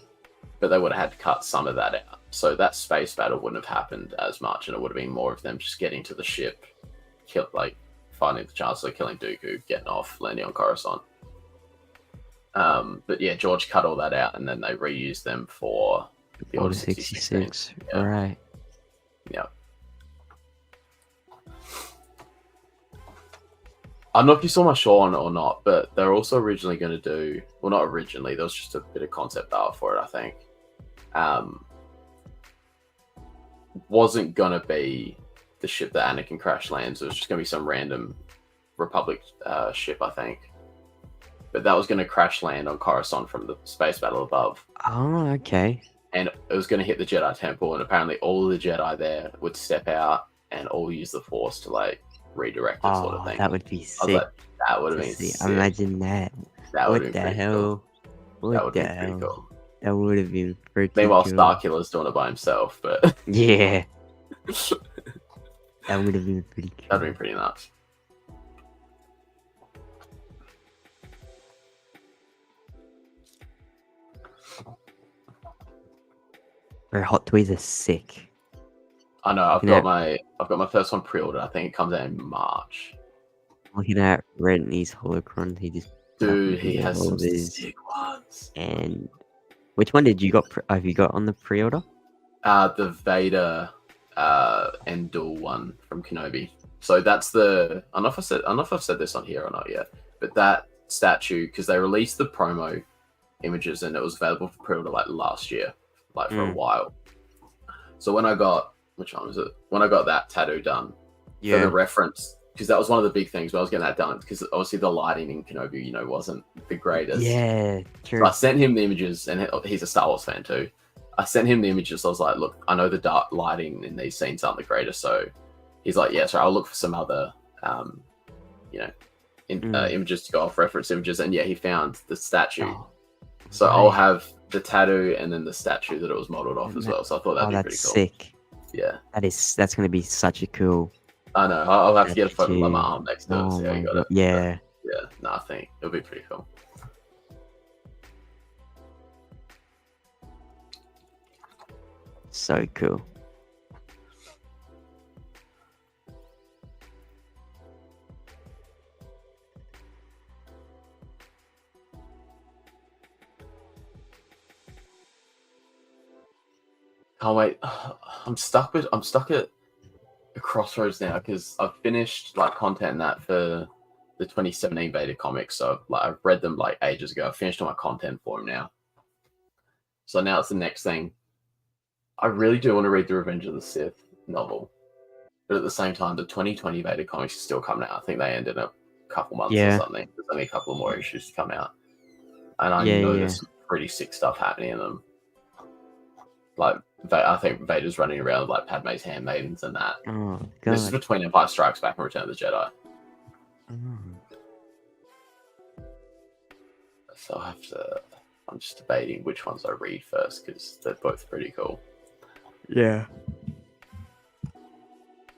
But they would have had to cut some of that out. So that space battle wouldn't have happened as much, and it would have been more of them just getting to the ship, finding the Chancellor, killing Dooku, getting off, landing on Coruscant. But yeah, George cut all that out, and then they reused them for the Order Order 66. Yeah. Right. Yeah. I don't know if you saw my show on it or not, but they're also originally going to do... Well, not originally. There was just a bit of concept art for it, I think. Wasn't going to be the ship that Anakin crash lands. It was just going to be some random Republic ship, I think. But that was going to crash land on Coruscant from the space battle above. Oh, okay. And it was going to hit the Jedi Temple, and apparently all the Jedi there would step out and all use the Force to, like, redirect it, sort of thing. That would be I was sick. like, that would have been sick. Imagine that. That would What have the been pretty hell? cool. That would have been pretty cool. That would have been pretty Meanwhile, cool. Starkiller's doing it by himself, but Yeah. That would have been pretty cool. that'd have been pretty nuts. Bro, Hot Toys are sick. I know. I've got my first one pre-ordered. I think it comes out in March. Looking at Renton's holocron, he just Dude, he has all some these. sick ones. And which one did you got? Have you got on the pre-order? The Vader Endor one from Kenobi. So that's the. I don't know if I've said this on here or not yet, but that statue, because they released the promo images and it was available for pre-order like last year, like for a while. So when I got, which one was it? When I got that tattoo done, for the reference, because that was one of the big things when I was getting that done, because obviously the lighting in Kenobi, you know, wasn't the greatest. Yeah, true. So I sent him the images, and he's a Star Wars fan too. I sent him the images. I was like, look, I know the dark lighting in these scenes aren't the greatest, so he's like, yeah, so I'll look for some other, images to go off, reference images, and yeah, he found the statue. So I'll have the tattoo and then the statue that it was modeled off as well. So I thought that'd be pretty cool. Sick. Yeah, that's gonna be such a cool. I know. I'll have to get a photo of my arm next to it. See how you got it. Yeah. Yeah. No, I think it'll be pretty cool. So cool. Oh wait, I'm stuck at a crossroads now because I've finished like content and that for the 2017 beta comics. So I've read them like ages ago. I've finished all my content for them now. So now it's the next thing. I really do want to read the Revenge of the Sith novel, but at the same time, the 2020 beta comics is still coming out. I think they ended a couple months or something. There's only a couple more issues to come out, and I know there's some pretty sick stuff happening in them. Like, I think Vader's running around with like Padme's handmaidens and that. Oh, God. This is between Empire Strikes Back and Return of the Jedi. So I'm just debating which ones I read first because they're both pretty cool. Yeah.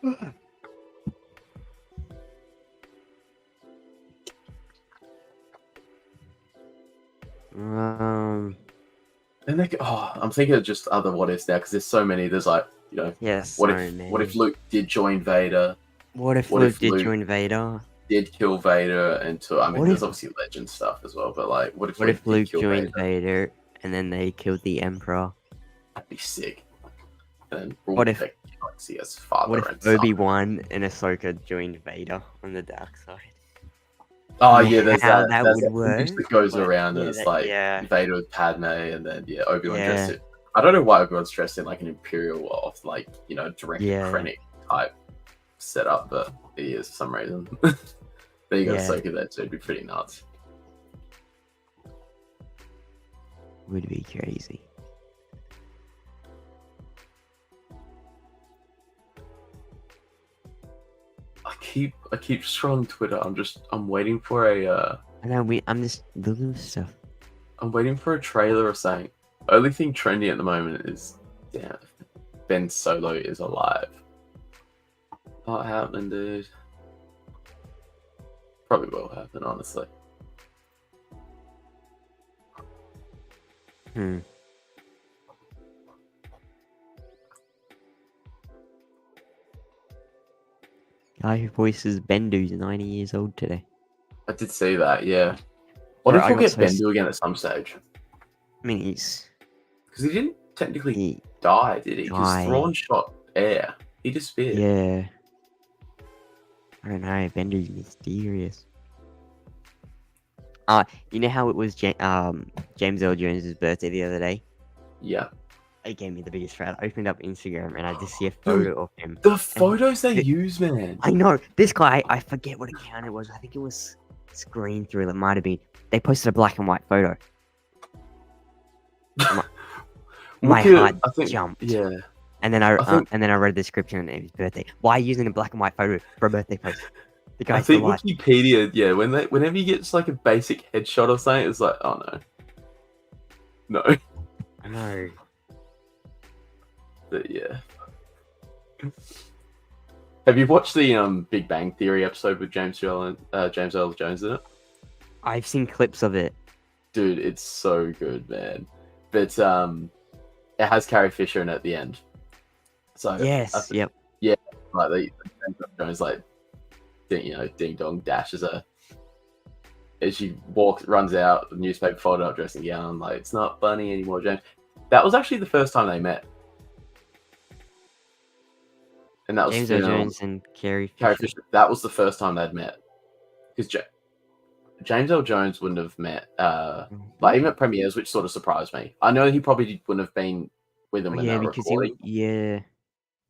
And I'm thinking of just other what ifs now because there's so many. There's like, you know, what if Luke did join Vader? What if Luke did join Vader? Did kill Vader and there's obviously legend stuff as well, but like, what if Luke joined Vader and then they killed the Emperor? That'd be sick. And what if as father what if Obi-Wan and Ahsoka joined Vader on the dark side? Oh yeah, there's that would work. That goes around and it's like Vader with Padme and then Obi-Wan dressed in. I don't know why Obi-Wan's dressed in like an Imperial of like, direct Krennic type set up, but he is for some reason. Then you got Yeah. Ahsoka there too. It'd be pretty nuts. Would be crazy. I keep scrolling Twitter. I'm waiting for a I know I'm just looking for stuff. I'm waiting for a trailer or something. Only thing trending at the moment is Ben Solo is alive. Not happening, dude. Probably will happen, honestly. Guy who voices Bendu's 90 years old today. I did see that, yeah. What Bro, if I we'll got get so Bendu again at some stage? I mean, he's Because he didn't technically he die, did he? Because died. Thrawn shot air. He disappeared. Yeah. I don't know. Bendu's mysterious. You know how it was James Earl Jones' birthday the other day? Yeah. It gave me the biggest frat. I opened up Instagram and I just see a photo of him. The photos they use, man. I know. This guy, I forget what account it was. I think it was Screen Thrill. It might have been. They posted a black and white photo. My heart jumped. Yeah. And then I read the description and it was birthday. Why are you using a black and white photo for a birthday post? The I guy's think alive. Wikipedia, yeah, whenever you get just like a basic headshot or something, it's like, oh no. No. I know. But yeah. Have you watched the Big Bang Theory episode with James Earl Jones in it? I've seen clips of it. Dude, it's so good, man. But it has Carrie Fisher in it at the end. So yes, yep. Yeah, like James Earl Jones like ding dong dashes her. As she runs out, the newspaper folded up dressing gown, like it's not funny anymore, James. That was actually the first time they met. And that was James Earl Jones and Carrie Fisher. That was the first time they'd met. Because James Earl Jones wouldn't have met, like even at premieres, which sort of surprised me. I know he probably wouldn't have been with them when they were recording.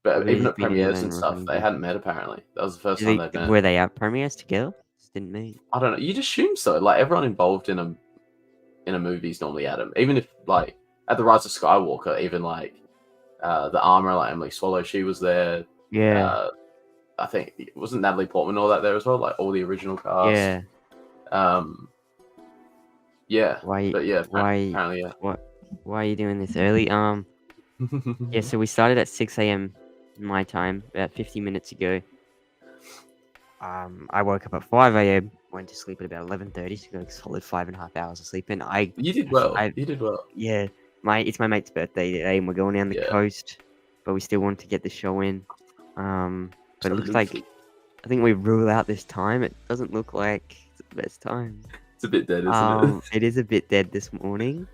But even at premieres and stuff, they hadn't met apparently. That was the first time they'd met. Were they at premieres together? Just didn't meet. I don't know. You'd assume so. Like everyone involved in a movie is normally at them. Even if like at the Rise of Skywalker, even like the armor, like Emily Swallow, she was there. Yeah. I think wasn't Natalie Portman all that there as well, like all the original cast. Yeah. Yeah. Why? But yeah. Why? Apparently, yeah. Why are you doing this early? Yeah. So we started at 6 a.m. my time, about 50 minutes ago. I woke up at 5 a.m. Went to sleep at about 11:30, so got a solid 5.5 hours of sleep. And you did well. You did well. Yeah. It's my mate's birthday today, and we're going down the coast, but we still want to get the show in. But it looks like I think we rule out this time. It doesn't look like it's the best time. It's a bit dead, isn't it? It is a bit dead this morning.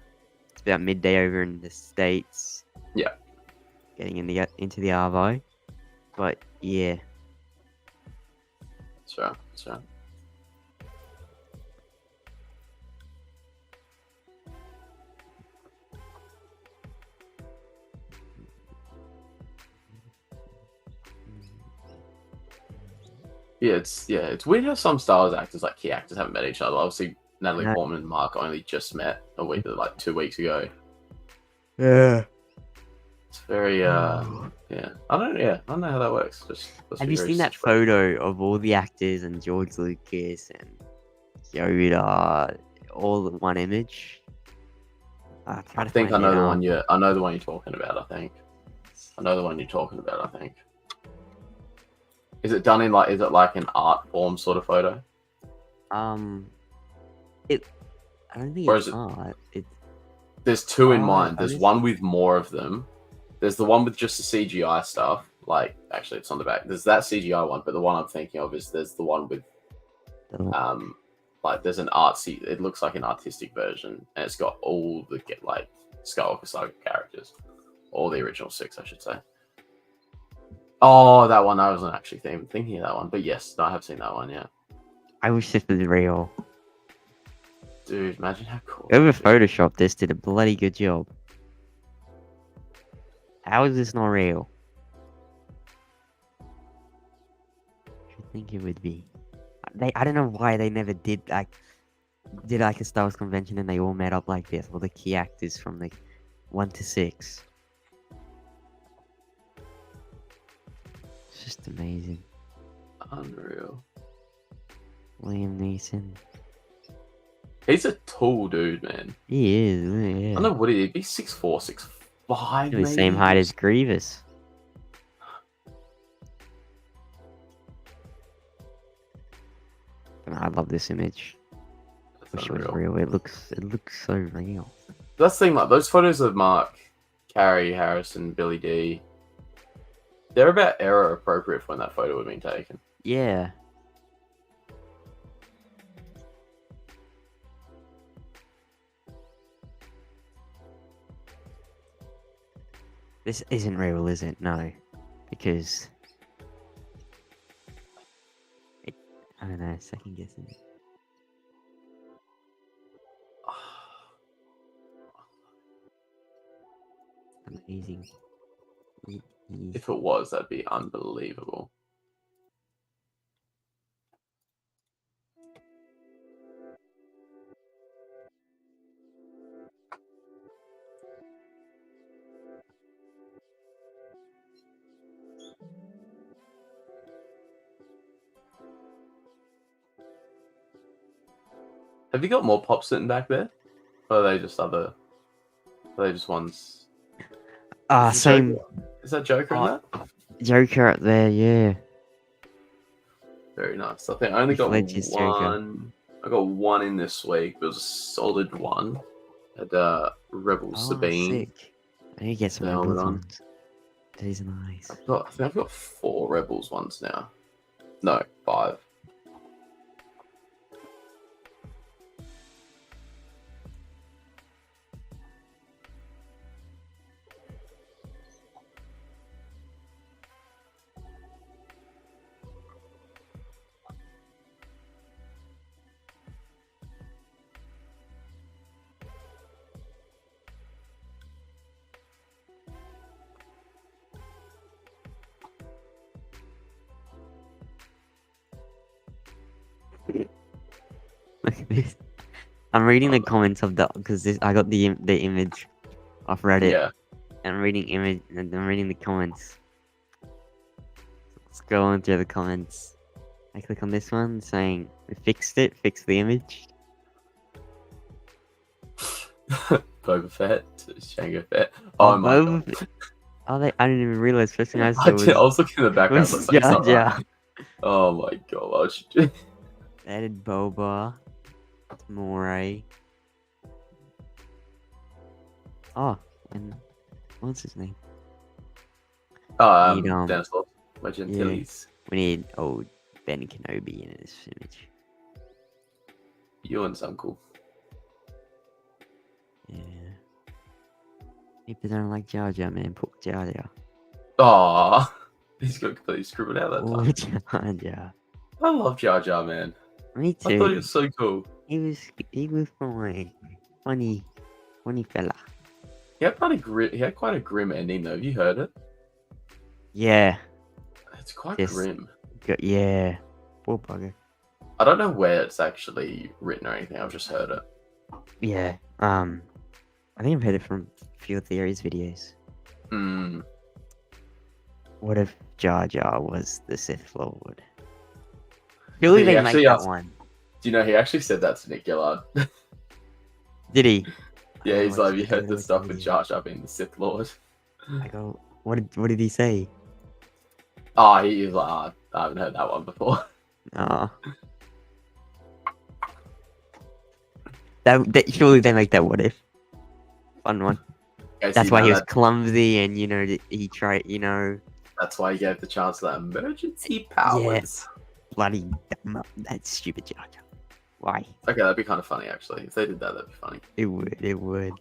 It's about midday over in the States. Yeah. Getting into the Arvo. But yeah. That's right. That's right. It's weird how some Star Wars actors, like key actors, haven't met each other. Obviously, Natalie Portman and Mark only just met like 2 weeks ago. Yeah. It's very yeah. I don't know how that works. Have you seen that photo of all the actors and George Lucas and Yoda, all in one image? I think I know the one you're talking about. I know the one you're talking about. I think. Is it done in is it like an art form sort of photo? I don't think it's art. There's two in mind. There's one with more of them. There's the one with just the CGI stuff. Like, actually, it's on the back. There's that CGI one, but the one I'm thinking of is there's the one with, like there's an artsy. It looks like an artistic version, and it's got all the like Skywalker Saga characters, all the original 6, I should say. Oh, that one. I wasn't actually thinking of that one, but yes, I have seen that one. Yeah. I wish this was real. Dude, imagine how cool. Whoever photoshopped this did a bloody good job. How is this not real? think it would be. I don't know why they never did like a Star Wars convention and they all met up like this. All the key actors from like 1 to 6. It's just amazing. Unreal. Liam Neeson. He's a tall dude, man. He is, I yeah. don't know what he'd be 6'4", 6'5", The maybe. same height as Grievous. I love this image. That's Wish it was unreal. real. It looks so real. That's the thing, like those photos of Mark, Carrie, Harrison, Billy D. They're about era appropriate for when that photo would have been taken. Yeah. This isn't real, is it? No. Because... I don't know, second guessing. Amazing. If it was, that'd be unbelievable. Have you got more pops sitting back there? Or are they just other? Are they just ones? Same. Is that Joker in that? Joker up there, yeah. Very nice. I think I only got Ledger's Joker. one. I got one in this week. It was a solid one. At Rebel Sabine. Sick. I need to get some Helmet Rebels on. ones. These are nice. I think I've got 4 Rebels ones now. No, 5. Look at this. I'm reading the comments of because I got the image off Reddit. Yeah. And I'm reading the comments. Scrolling through the comments. I click on this one saying we fixed the image. Boba Fett, Jango Fett. Oh my god. Oh, I didn't even realize. First thing I saw I was looking in the background. was I was like, Jar "It's not Jar." right." Oh my god. Why would you do? Added Boba. Moray. Oh, and what's his name? Oh, Need, Dennis Lawson, my Gentiles. We need old Ben Kenobi in this image. Ewan's uncle. Yeah. People don't like Jar Jar, man. Put Jar Jar. Oh, he's got completely scribbled out that time. Jar Jar. I love Jar Jar, man. Me too. I thought he was so cool. He was fine. Funny fella. He had quite a grim ending though. Have you heard it? Yeah. It's quite Yes. grim. Yeah. Poor bugger. I don't know where it's actually written or anything. I've just heard it. Yeah. I think I've heard it from Field Theories videos. Hmm. What if Jar Jar was the Sith Lord? Surely He they actually make that asked- one. Do you know he actually said that to Nick Gillard? Did he? Yeah, he's Oh, like, you heard yeah, the stuff with yeah. Jar Jar being the Sith Lord. I go, what did he say? Oh, he was like, I haven't heard that one before. Oh. That surely they make that what if. Fun one. Okay, That's see, why now he was that- clumsy and he tried, That's why he gave the chance for that emergency powers. bloody dumb, that stupid Jar Jar. Why? Okay, that'd be kind of funny actually. If they did that, that'd be funny. It would.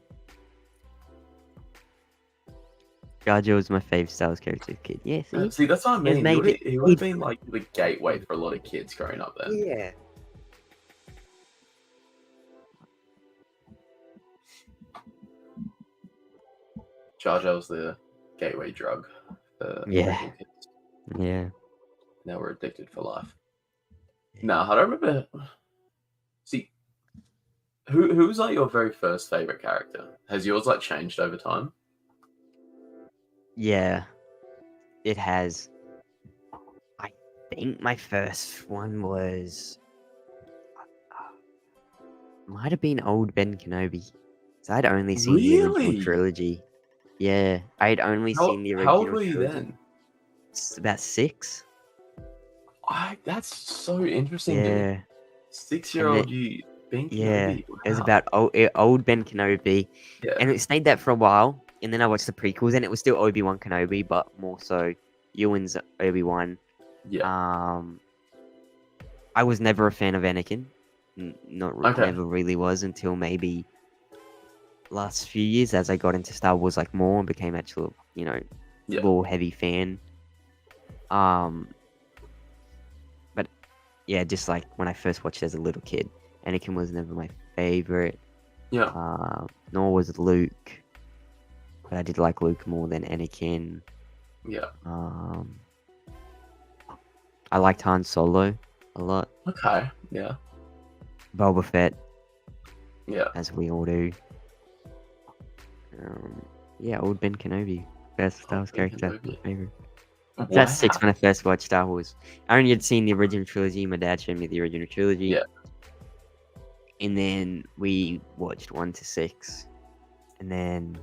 Jar Jar was my favourite Star Wars character as a kid. Yeah, See, that's what I mean. made He would have been like the gateway for a lot of kids growing up then. Yeah. Jar Jar was the gateway drug for Yeah. local kids. Yeah. Now we're addicted for life. No, I don't remember. See, who was like your very first favorite character? Has yours like changed over time? Yeah, it has. I think my first one was might have been old Ben Kenobi. So I'd only seen the original Really? trilogy. Yeah, I'd only seen the How old original were you trilogy. then? It's about 6. That's so interesting, dude. Yeah, 6 year and then old you being yeah, Kenobi. it was Wow. about old Ben Kenobi, Yeah. and it stayed that for a while. And then I watched the prequels, and it was still Obi-Wan Kenobi, but more so Ewan's Obi-Wan. Yeah. Um, I was never a fan of Anakin. Okay. Never really was until maybe last few years as I got into Star Wars like more and became actual, Yeah. lore heavy fan. Um, but yeah, just like when I first watched it as a little kid, Anakin was never my favorite. Yeah. Nor was Luke, but I did like Luke more than Anakin. Yeah. Um, I liked Han Solo a lot. Okay. Yeah. Boba Fett, Yeah. as we all do. Yeah, old Ben Kenobi, best Star Oh, Wars Ben character, my Kenobi. favorite. That's 6 Wow. when I first watched Star Wars. I only had seen the original trilogy. My dad showed me the original trilogy. Yeah. And then we watched 1 to 6. And then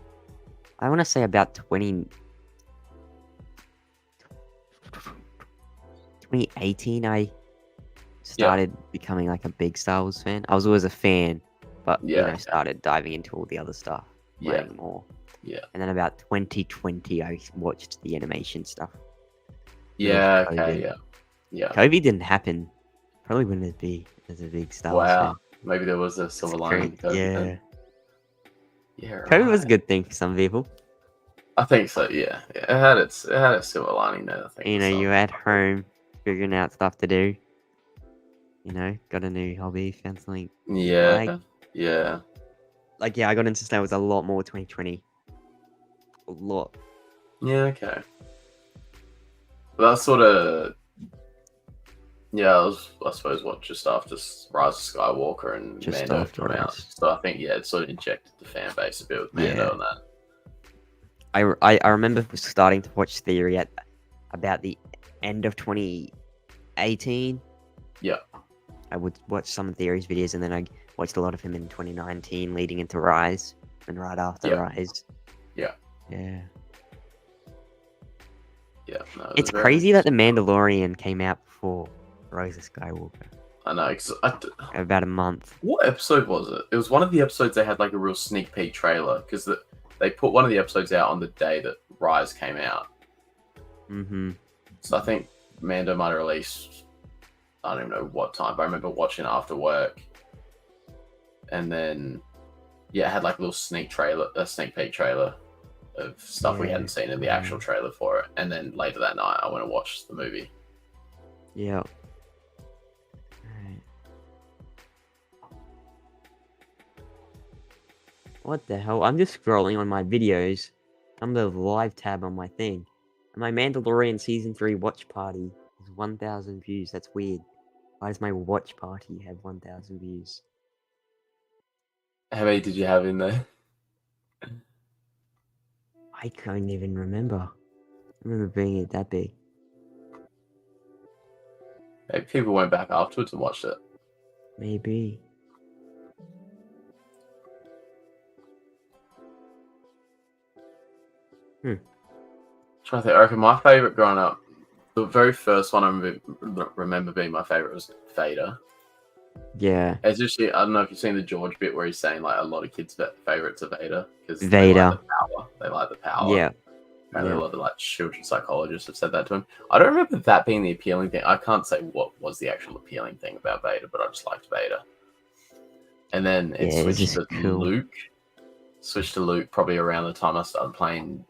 I want to say about 2018, I Yeah. started becoming like a big Star Wars fan. I was always a fan, but, Yeah. Okay. started diving into all the other stuff, Yeah. learning more. Yeah. And then about 2020, I watched the animation stuff. Middle of Yeah. Okay. COVID. Yeah. Yeah. COVID didn't happen. Probably wouldn't be as a big Star Wars Wow. fan. Maybe there was a It's silver lining great. to COVID Yeah. then. Yeah. COVID was Right. a good thing for some people. I think so. Yeah. Yeah. It had a silver lining there. I think for some. You're at home figuring out stuff to do. Got a new hobby, found something you like. Yeah. Yeah. Yeah, I got into Star Wars a lot more 2020. A lot. Yeah. Okay. Well, that's sort of. Yeah, I suppose, what, just after Rise of Skywalker and Just Mando have after come out. Rise. So I think, yeah, it sort of injected the fan base a bit with Mando Yeah. and that. I remember starting to watch Theory at about the end of 2018. Yeah. I would watch some Theory's videos, and then I watched a lot of him in 2019 leading into Rise and right after Yeah. Rise. Yeah. Yeah. Yeah. No, it was It's very crazy that The interesting. Mandalorian came out before Rise of Skywalker. I know. About a month. What episode was it? It was one of the episodes they had like a real sneak peek trailer because they put one of the episodes out on the day that Rise came out. Mm-hmm. So I think Mando might have released, I don't even know what time, but I remember watching it after work. And then, yeah, it had like a little sneak peek trailer of stuff we Yeah. hadn't seen in the actual trailer for it. And then later that night, I went and watched the movie. Yeah. Right. What the hell? I'm just scrolling on my videos. I'm the live tab on my thing. And my Mandalorian Season 3 watch party has 1,000 views. That's weird. Why does my watch party have 1,000 views? How many did you have in there? I can't even remember. I remember being it that big. Maybe people went back afterwards and watched it. Maybe. Trying to think. I reckon my favorite growing up, the very first one I remember being my favorite was Vader. Yeah. It's usually, I don't know if you've seen the George bit where he's saying like a lot of kids' favorites are Vader because Vader. They like the power. Yeah. Apparently, Yeah. a lot of like children psychologists have said that to him. I don't remember that being the appealing thing. I can't say what was the actual appealing thing about Vader, but I just liked Vader. And then it Yeah, it's switched just to cool. Luke. Switched to Luke probably around the time I started playing.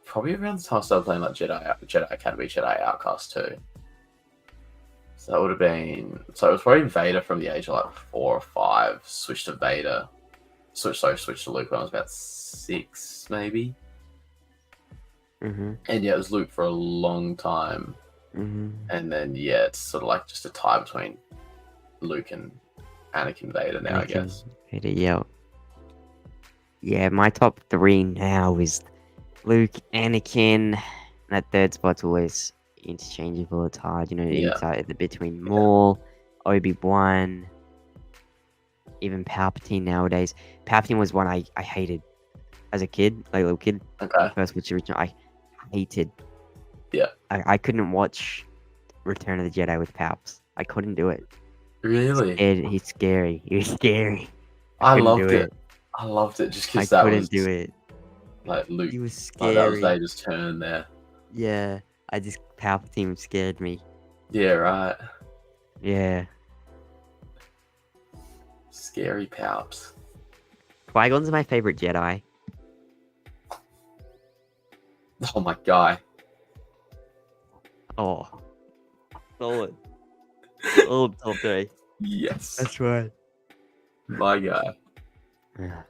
Probably around the time I started playing like Jedi Academy, Jedi Outcast 2. So that would have been. So it was probably Vader from the age of like 4 or 5. Switched to Vader. Switched to Luke when I was about 6, maybe. Mm-hmm. And yeah, it was Luke for a long time. And then yeah, it's sort of like just a tie between Luke and Anakin Vader now, I guess. Vader, yeah. Yeah, my top 3 now is Luke, Anakin. And that third spot's always interchangeable. It's hard, Yeah. it's either between Maul, Obi-Wan, even Palpatine nowadays. Palpatine was one I hated as a kid, like a little kid. Okay. First watch original, I hated. Yeah. I couldn't watch Return of the Jedi with Palps. I couldn't do it. Really? He's scary. He was scary. I couldn't loved do it. I loved it just I because that couldn't was do it. like Luke. He was Like that was scary. Vader's turn there. Yeah, Palpatine scared me. Yeah, right. Yeah. Scary Palps. Qui-Gon's my favorite Jedi. Oh my guy. Oh. Solid. Solid top 3. Yes. That's right. My guy. Yeah.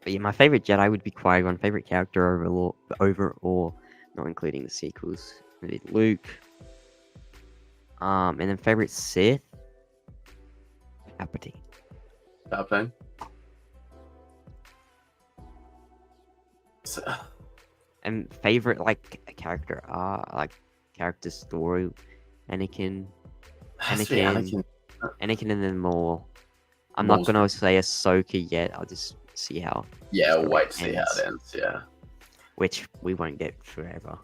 But yeah, my favorite Jedi would be Qui-Gon. Favorite character overall, not including the sequels. Maybe Luke. And then favorite Sith? Palpatine. Palpatine. So, And favorite character character story, Anakin, has to be Anakin. Anakin, and then Maul. I'm Maul's not gonna say Ahsoka yet. I'll just see how. Yeah, story we'll wait to see how ends, it ends. Yeah. which we won't get forever.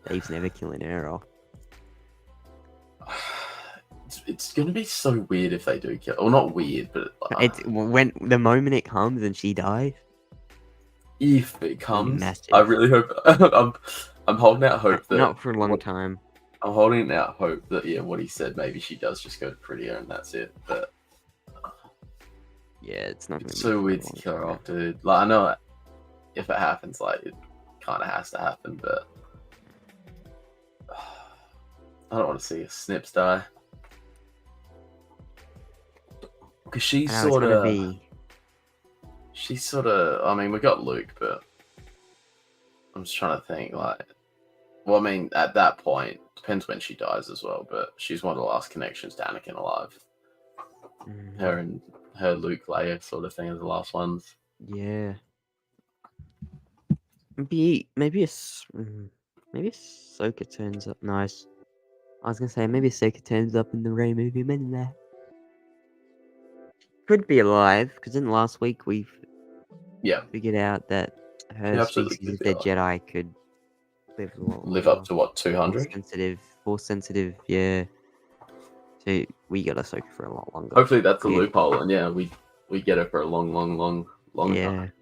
Dave's never killing her off. It's gonna be so weird if they do kill. Well, not weird, but It's when the moment it comes and she dies. if it comes, Massive. I really hope. I'm holding out hope that Not for a long time. I'm holding out hope that what he said, maybe she does just go to prettier and that's it. But Yeah, it's not. it's Gonna so be weird for to a kill her long off, dude. Like I know if it happens, like it kind of has to happen, but I don't want to see a Snips die because time. I know it's gonna be. she's sort of. I mean, we got Luke, but I'm just trying to think. Like, well, I mean, at that point, depends when she dies as well. But she's one of the last connections to Anakin alive. Her and her Luke Leia sort of thing are the last ones. Yeah. Maybe Ahsoka turns up. Nice. I was gonna say maybe Ahsoka turns up in the Rey movie. Maybe that could be alive because in last week we Yeah, figured out that her absolutely species, could if be they're alive. Jedi, could live a lot Live up longer. to what 200? Force sensitive. Yeah. So we got Ahsoka for a lot longer. Hopefully that's a Yeah. loophole, and we get it for a long Yeah. time.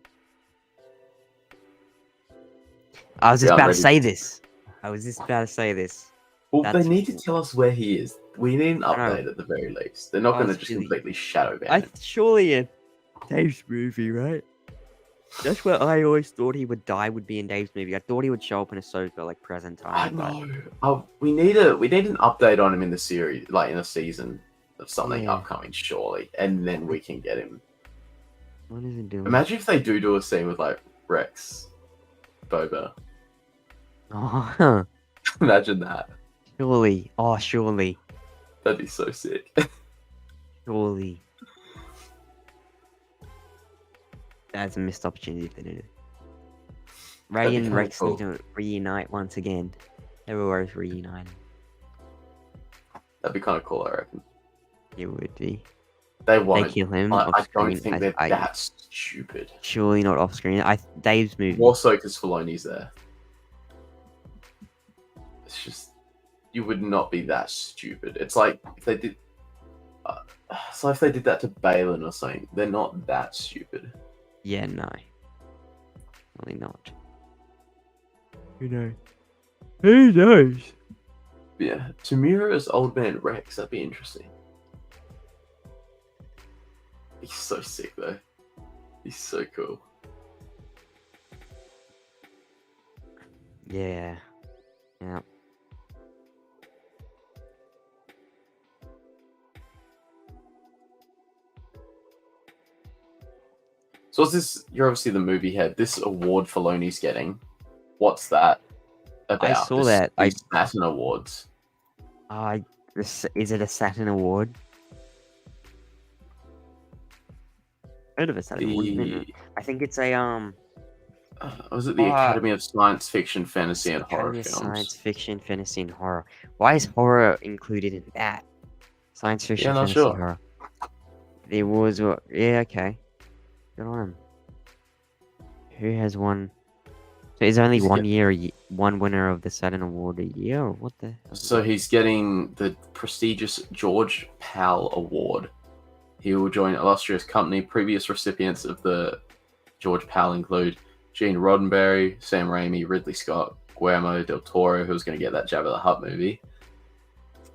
I was just Yeah, I'm about to ready. say this. Well, That's they need to tell us where he is. We need an I know. update at the very least. They're not I going to was just really- completely shadow ban him. surely in Dave's movie, right? That's where I always thought he would die. Would be in Dave's movie. I thought he would show up in Ahsoka like present I time. but- know. We need an update on him in the series, like in a season of something Yeah. upcoming, surely, and then we can get him. What is he doing? Imagine if they do a scene with like Rex, Boba. Oh, Imagine that. surely. Oh, surely. That'd be so sick. Surely. That's a missed opportunity if they do. Ray That'd be and kinda Rex cool. need to reunite once again. They were always reuniting. That'd be kind of cool, I reckon. It would be. They They want. kill him I off don't screen. think they're that stupid. Surely not off screen. Dave's movie. More so because Filoni's there. It's just you would not be that stupid. It's like if they did. So if they did that to Balin or something, they're not that stupid. Yeah, no. Really not. Who knows? Who knows? Yeah, Tamira's old man Rex. That'd be interesting. He's so sick though. He's so cool. Yeah. Yeah. So what's this? You're obviously the movie head. This award Filoni's getting. What's that? about saw that. these Saturn Awards. I is it a Saturn Award? Heard of a Saturn Award? The I think it's a was it the Academy of Science Fiction, Fantasy, and Horror Academy of Science Films? Fiction, Fantasy, and Horror. Why is horror included in that? Science fiction, Yeah, not fantasy, sure. horror. The awards were okay. Good on him. Who has won? So is only He's one winner of the Saturn Award a year, or what the? So he's getting the prestigious George Pal Award. He will join illustrious company. Previous recipients of the George Pal include Gene Roddenberry, Sam Raimi, Ridley Scott, Guillermo del Toro, who was going to get that Jabba the Hutt movie,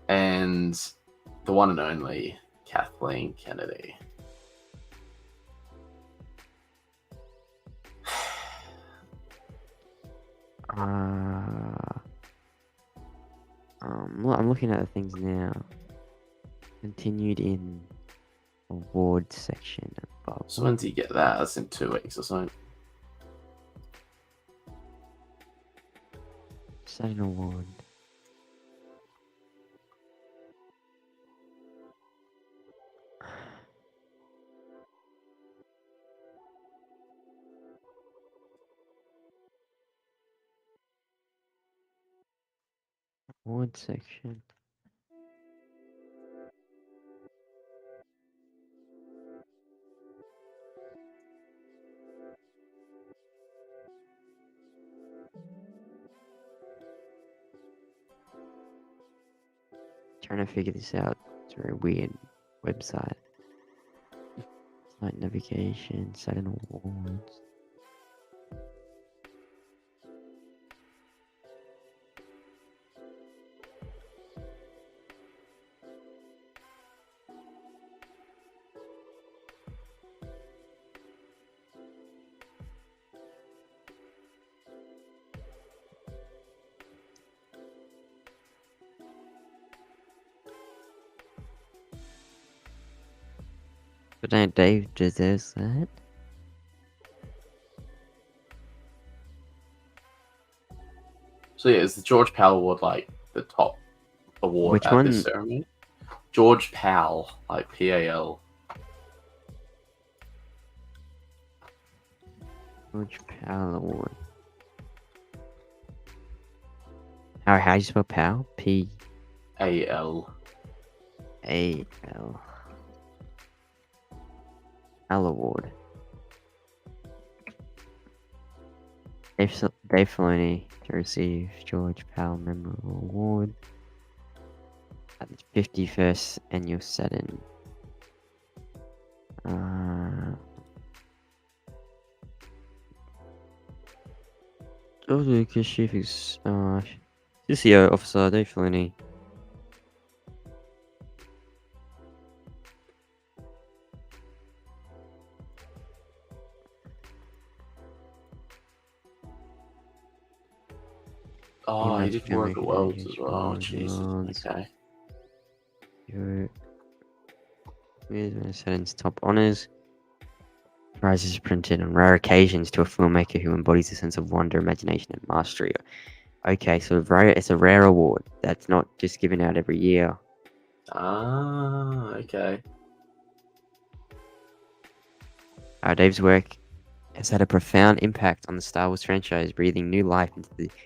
and the one and only Kathleen Kennedy. I'm looking at the things now. Continued in awards section above. So when do you get that? That's in 2 weeks or something. Saturn Award. Award section. Trying to figure this out. It's a very weird website. Site navigation, Saturn Awards. But don't Dave deserves that? So yeah, is the George Pal Award like the top award Which at one? this ceremony? George Pal, like Pal. George Pal Award. How do you spell Pal? P Al. A L. Pal Award. Dave Filoni to receive George Pal Memorial Award at the 51st Annual Saturn. Lucas Chief CCO Officer Dave Filoni. Oh, he did War of the Worlds as well. Jesus. Okay. Here's Saturn's top honors. Prizes printed on rare occasions to a filmmaker who embodies a sense of wonder, imagination, and mastery. Okay, so it's a rare award. That's not just given out every year. Ah, okay. Dave's work has had a profound impact on the Star Wars franchise, breathing new life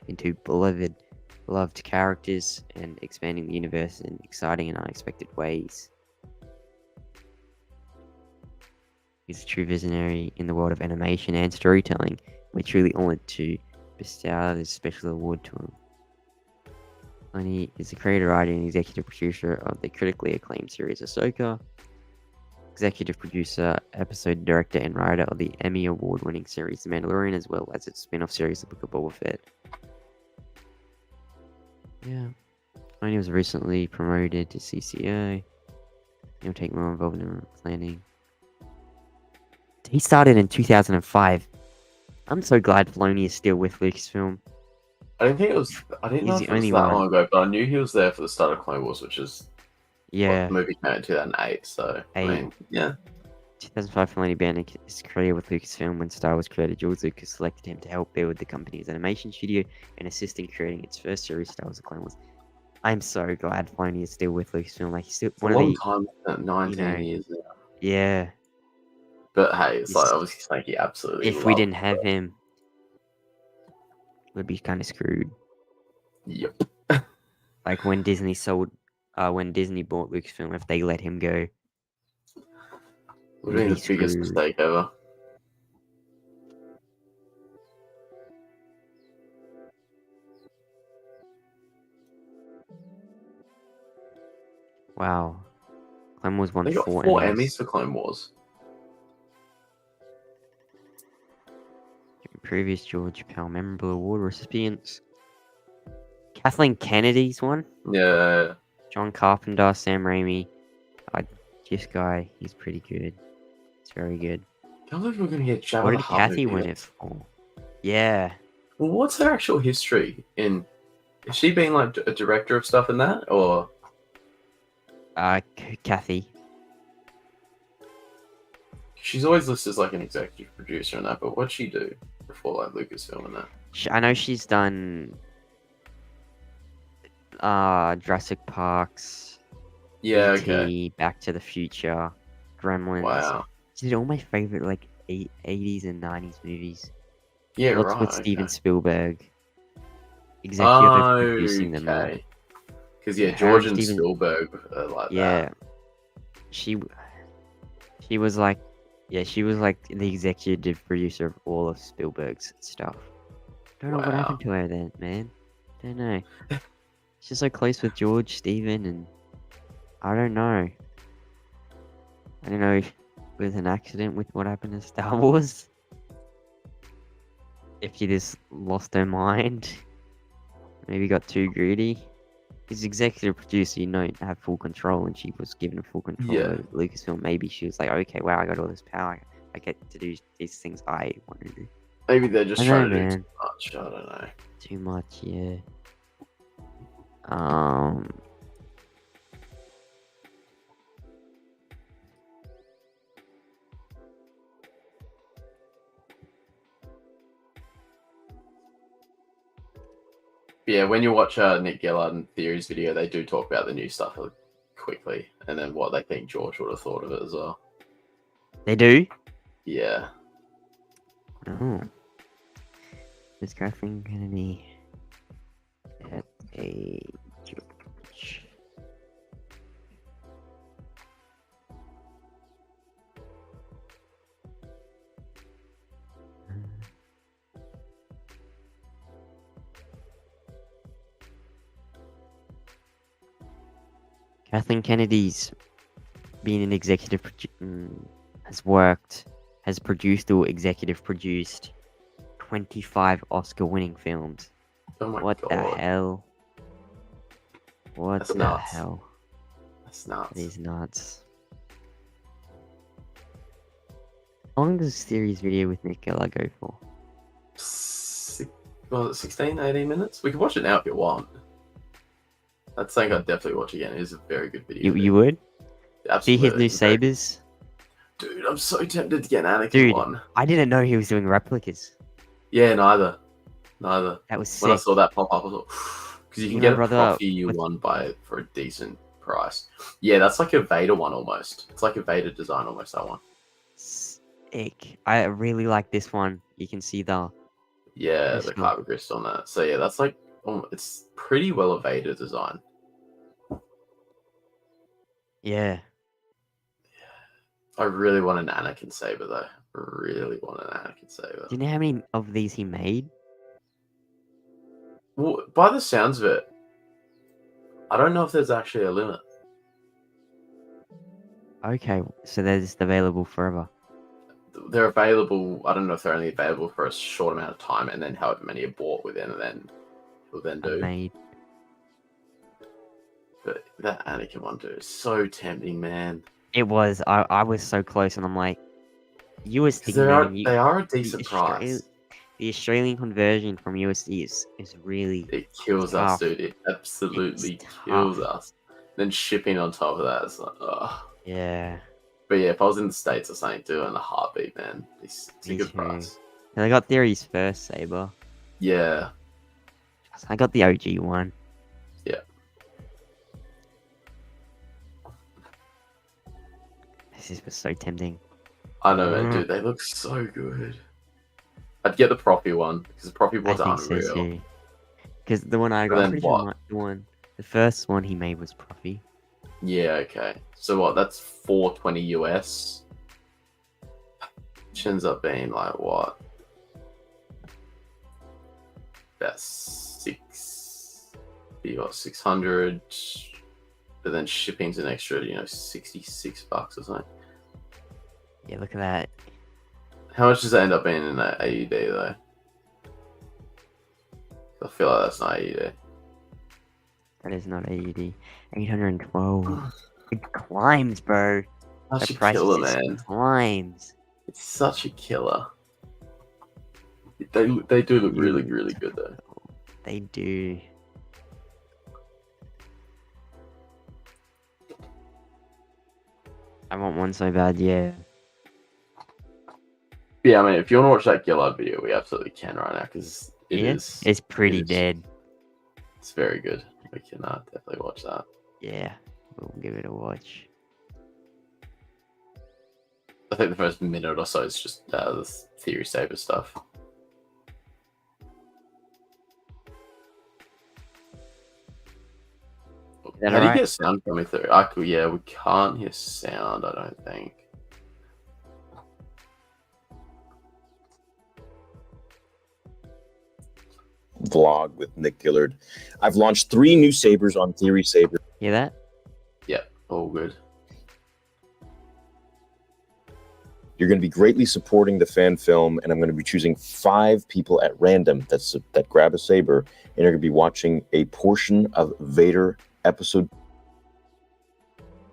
into beloved characters and expanding the universe in exciting and unexpected ways. He's a true visionary in the world of animation and storytelling. We're truly honored to bestow this special award to him. Filoni is the creator, writer, and executive producer of the critically acclaimed series Ahsoka, executive producer, episode director, and writer of the Emmy Award-winning series The Mandalorian, as well as its spin-off series The Book of Boba Fett. Yeah. Filoni was recently promoted to CCO. He'll take more involvement in planning. He started in 2005. I'm so glad Filoni is still with Lucasfilm. I didn't know if it was that long ago, but I knew he was there for the start of Clone Wars, which is Yeah. the movie came out in 2008. So I mean, yeah. 2005, Filoni began his career with Lucasfilm when Star Wars creator George Lucas selected him to help build the company's animation studio and assist in creating its first series, Star Wars: The Clone Wars. I'm so glad Filoni is still with Lucasfilm. Like, he's still It's a long time, 19 years now. yeah. But hey, it's like He's- obviously something he absolutely if we loved. didn't have him, we'd be kind of screwed. Yep. Like when Disney bought Lucasfilm, if they let him go, Would have been the biggest screwed. mistake ever. Wow. Clone Wars won They got 4 4 Emmys. Emmys for Clone Wars. Previous George Pell Memorable Award recipients. Kathleen Kennedy's one. Yeah. John Carpenter, Sam Raimi. This guy, he's pretty good. It's very good. Can't believe we're gonna get Jabba What the did Hutt Kathy movie. win it for? Yeah. Well, what's her actual history in? Is she being like a director of stuff in that, or? Kathy. She's always listed as like an executive producer in that, but what'd she do before like Lucasfilm and that? I know she's done Jurassic Parks, Yeah. E.T., Okay. Back to the Future, Gremlins. Wow. She did all my favorite like 80s and 90s movies. Yeah. Lots Right. with Steven Okay. Spielberg. Executive producing them all. Okay. Because yeah, Her George and and Steven- Spielberg are like Yeah. that. She was like the executive producer of all of Spielberg's stuff. Don't know what Wow. happened to her then, man. Don't know. She's so close with George, Steven, and I don't know. I don't know if it was an accident with what happened to Star Wars. If she just lost her mind. Maybe got too greedy. As executive producer, you don't have full control, and she was given full control Yeah. over Lucasfilm. Maybe she was like, okay, wow, I got all this power. I get to do these things I want to do. Maybe they're just I trying know, to do man. too much. I don't know. Too much, yeah. Yeah, when you watch Nick Gillard and Theory's video, they do talk about the new stuff quickly, and then what they think George would have thought of it as well. They do? Yeah. Oh. Is Kathleen Kennedy at a George? Kathleen Kennedy's been an executive has produced or executive produced 25 Oscar-winning films. Oh my What god. the hell? What That's the nuts. hell? That's nuts. That is nuts. How long does a series video with Nick Geller go for? Was it 16, 18 minutes? We can watch it now if you want. That's something I'd definitely watch again. It is a very good video. You would? See Absolutely. his new sabers? Dude, I'm so tempted to get an Anakin Dude. one. I didn't know he was doing replicas. Yeah, neither. That was When I sick. saw that pop up, I was like, because you can get a Profi one for a decent price. Yeah, that's like a Vader one almost. It's like a Vader design almost, that one. Sick. I really like this one. You can see the carbon crystal on that. So yeah, that's like, it's pretty well a Vader design. Yeah. I really want an Anakin saber though. Really want an Anakin saber. Do you know how many of these he made? Well, by the sounds of it, I don't know if there's actually a limit. Okay, so they're just available forever. They're available. I don't know if they're only available for a short amount of time, and then however many are bought within, and then will then do. Made. But that Anakin one, dude, is so tempting, man. It was. I was so close, and I'm like, USD. They are a decent price. The Australian conversion from USD is really. It kills tough. us, dude. It absolutely kills us. Then shipping on top of that is like, oh. Yeah. But yeah, if I was in the States or something, do it in a heartbeat, man. It's a Me good too. price. And I got Theory's first saber. Yeah. I got the OG one. Yeah. This was so tempting. I know, man, dude. They look so good. I'd get the Profi one because the Profi I was think unreal. so too. Because the one I But got, I'm then pretty what? sure the first one he made was Profi. Yeah, okay. So what? That's 420 US. Which ends up being like what? That's 600. But then shipping's an extra, $66 or something. Yeah, look at that. How much does that end up being in that AUD though? I feel like that's not AUD. That is not AUD. 812. It climbs, bro. Such The a price killer, just man. climbs. It's such a killer. They do look really, really good though. They do. I want one so bad, yeah. Yeah, I mean, if you want to watch that Gillard video, we absolutely can right now because It's pretty dead. It's very good. We can definitely watch that. Yeah, we'll give it a watch. I think the first minute or so is just the Theory Saber stuff. How do you hear sound coming through? Yeah, we can't hear sound, I don't think. Vlog with Nick Gillard. I've launched 3 new sabers on Theory Saber. Hear that? Yeah, all good. You're going to be greatly supporting the fan film, and I'm going to be choosing 5 people at random that grab a saber, and you're going to be watching a portion of Vader episode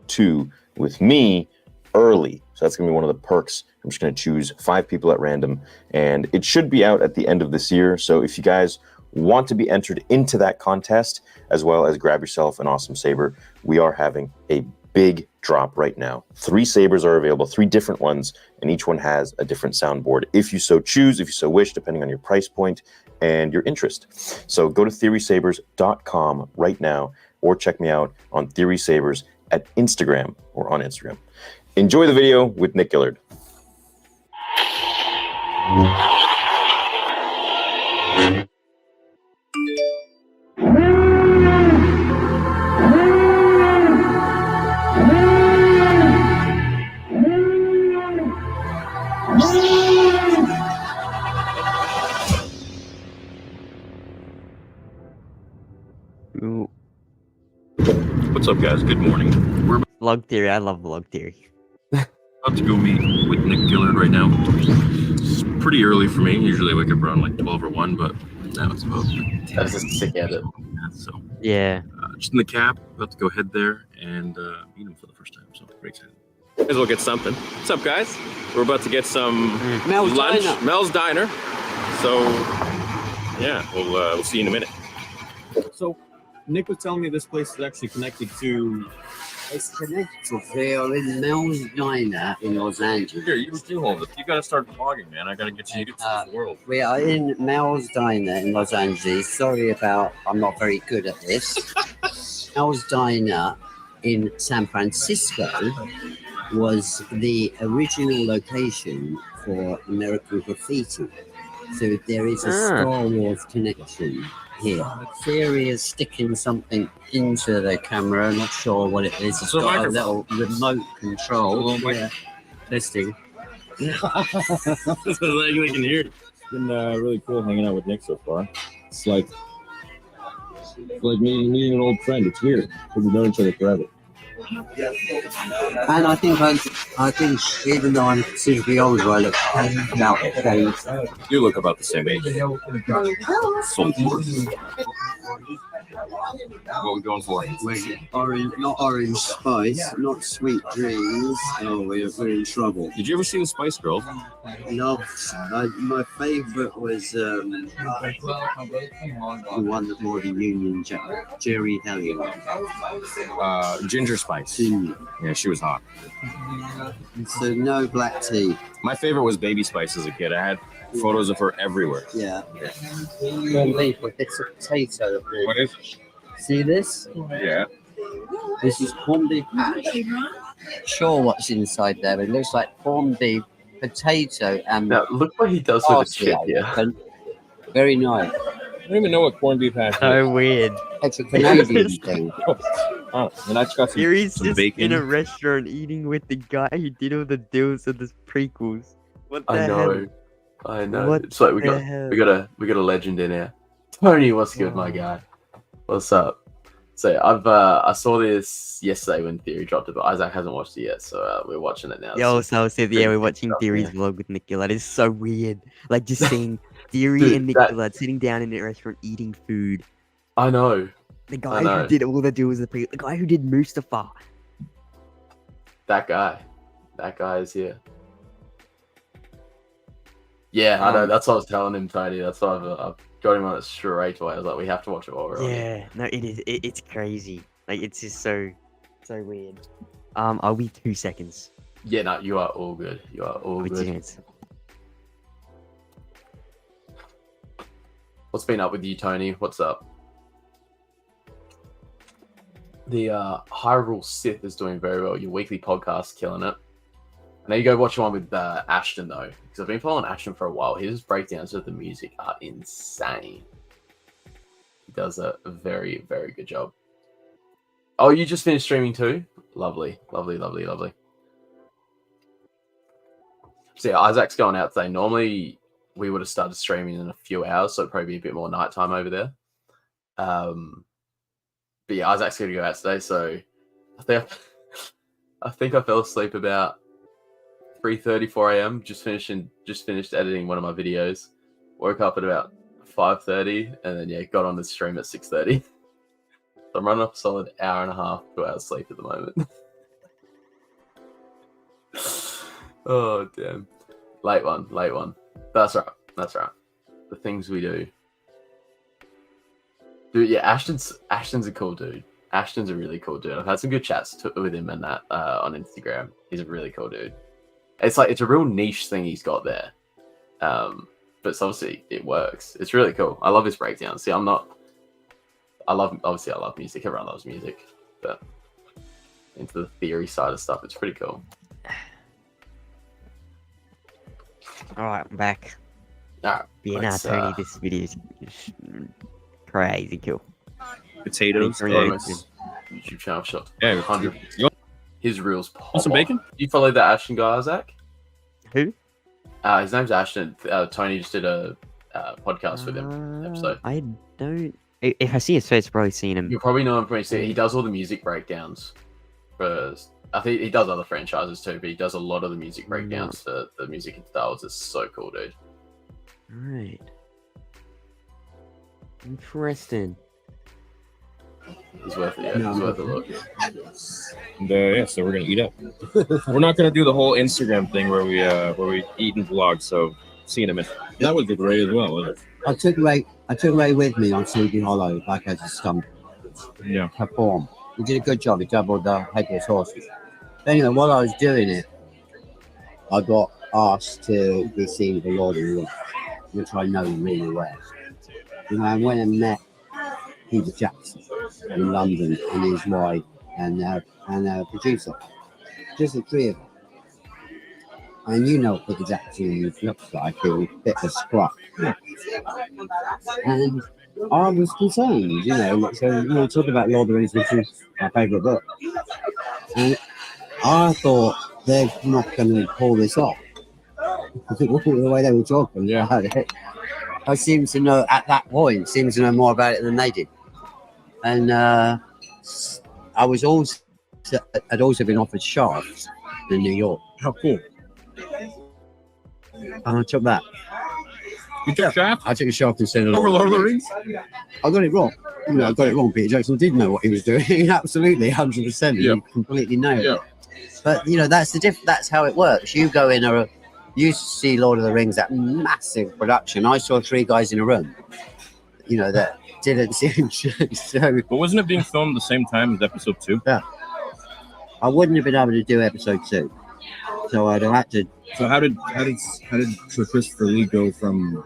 2 with me early. So that's going to be one of the perks. I'm just going to choose 5 people at random, and it should be out at the end of this year. So if you guys want to be entered into that contest, as well as grab yourself an awesome saber, we are having a big drop right now. 3 sabers are available, 3 different ones, and each one has a different soundboard. If you so choose, if you so wish, depending on your price point and your interest. So go to theorysabers.com right now, or check me out on Theory Sabers at Instagram or on Instagram. Enjoy the video with Nick Gillard. Ooh. What's up, guys? Good morning. We're Vlog Theory. I love Vlog Theory. about to go meet with Nick Gillard right now. It's pretty early for me. Usually I wake up around like 12 or 1, but now it's about 10. That's a sick edit. So, Yeah. just in the cab, about to go head there and meet him for the first time. So, very excited. Might as well get something. What's up, guys? We're about to get some lunch. Mel's Diner. So, yeah, we'll see you in a minute. So, Nick was telling me this place is actually connected to. It's connected here in Mel's Diner in Los Angeles. Here, you do all this. You gotta start vlogging, man. I gotta get you to the world. We are in Mel's Diner in Los Angeles. Sorry about, I'm not very good at this. Mel's Diner in San Francisco was the original location for American Graffiti. So there is a Star Wars connection here. Theory is sticking something into the camera. Not sure what it is. It's got a little remote control. Yeah. Testing. They can hear it. It's been really cool hanging out with Nick so far. It's like meeting an old friend. It's weird. We've known each other forever. And I think even though I'm considerably older, I look about the same. You look about the same age. What are we going for? Orange, not orange spice, not sweet dreams. Oh, we're in trouble. Did you ever see the Spice Girls? No, my favourite was the one that wore the Union Jack, Jerry Hellier. Ginger Spice. Spice. Mm. Yeah, she was hot. So no black tea. My favorite was Baby Spice as a kid. I had photos of her everywhere. Yeah. Corned beef with bits of potato. What is? See this? Yeah. This is corned beef hash. Sure, what's inside there? It looks like corned beef, potato, and Now look what he does with the parsley. chip I here. reckon. Very nice. I don't even know what corned beef hash is. So weird. It's a Canadian thing. Oh, and I just got Here he's some just bacon. in a restaurant eating with the guy who did all the deals of the prequels. What the I know. hell? I know. What It's like we the hell? got a legend in here. Tony, what's good, my guy? What's up? So I saw this yesterday when Theory dropped it, but Isaac hasn't watched it yet, so we're watching it now. Yo, It's so said, yeah, we're watching stuff, Theory's vlog with Nicola. That is so weird. Like just seeing Theory Dude, and Nicola sitting down in a restaurant eating food. I know. The guy know. who did all the deals of the guy who did Mustafa. That guy is here. Yeah, I know. That's what I was telling him, Tony. That's why I've got him on it straight away. I was like, we have to watch it while we're on it. Yeah, no, it is. It's crazy. Like it's just so weird. I'll be 2 seconds. Yeah, no, you are all good. You are all I'll be 2 good. seconds. What's been up with you, Tony? What's up? The Hyrule Sith is doing very well. Your weekly podcast killing it. I know you go watch one with Ashton though, because I've been following Ashton for a while. His breakdowns of the music are insane. He does a very, very good job. Oh, you just finished streaming too? Lovely, lovely, lovely, lovely. So yeah, Isaac's going out today. Normally we would have started streaming in a few hours, so it'd probably be a bit more nighttime over there. But yeah, Isaac's going to go out today, so I think I fell asleep about 3:30, 4 a.m. Just finished editing one of my videos. Woke up at about 5:30, and then yeah, got on the stream at 6:30. So I'm running off a solid hour and a half, 2 hours sleep at the moment. Oh damn, late one. That's right. The things we do. Dude, yeah, Ashton's a cool dude. Ashton's a really cool dude. I've had some good chats with him and that on Instagram. He's a really cool dude. It's a real niche thing he's got there. But it's obviously it works. It's really cool. I love his breakdown. See, I love music. Everyone loves music, but into the theory side of stuff, it's pretty cool. All right, I'm back. All right, Yeah, nah, Tony, this video is crazy cool. Potatoes, Thanks, eggs. YouTube channel shot. Yeah, 100. you His reels pop want some off. bacon? You follow that Ashton guy, Zach? Who? His name's Ashton. Tony just did a podcast with him episode. I don't. If I see his face, I've probably seen him. You'll probably know him from he does all the music breakdowns. I think he does other franchises too, but he does a lot of the music breakdowns for the music in Star Wars. It's so cool, dude. Right. Interesting. He's worth it. Yeah, he's worth a look. And, yeah, so we're gonna eat up. We're not gonna do the whole Instagram thing where we eat and vlog. So see you in a minute. That would be great as well, wasn't it? I took Ray with me on Sleepy Hollow, like as a stunt Yeah. perform. He did a good job. He doubled the headless horses. Anyway, while I was doing it, I got asked to be seen for Lord of the Rings, which I know really well. You know, I went and met Peter Jackson in London and his wife and a producer. Just the three of them. And you know what Peter Jackson looks like, he was a bit of a scruff. And I was concerned, you know, so we were talking about Lord of the Rings, which is my favourite book. And I thought they're not going to pull this off. I think the way they were talking about it, I seemed to know at that point, seemed to know more about it than they did. And I was also, I'd also been offered Shafts in New York. How cool. And I took that. You took Shaft? I took a Shaft instead of Over Lord of the Rings? I got it wrong. You know, I got it wrong. Peter Jackson did know what he was doing. Absolutely, 100%. Yeah. He completely nailed Yeah. it. But you know, that's the That's how it works. You go in you see Lord of the Rings, that massive production. I saw three guys in a room. You know that didn't seem so. But wasn't it being filmed the same time as episode 2? Yeah. I wouldn't have been able to do episode 2. So I'd have had to. So how did Christopher Lee go from?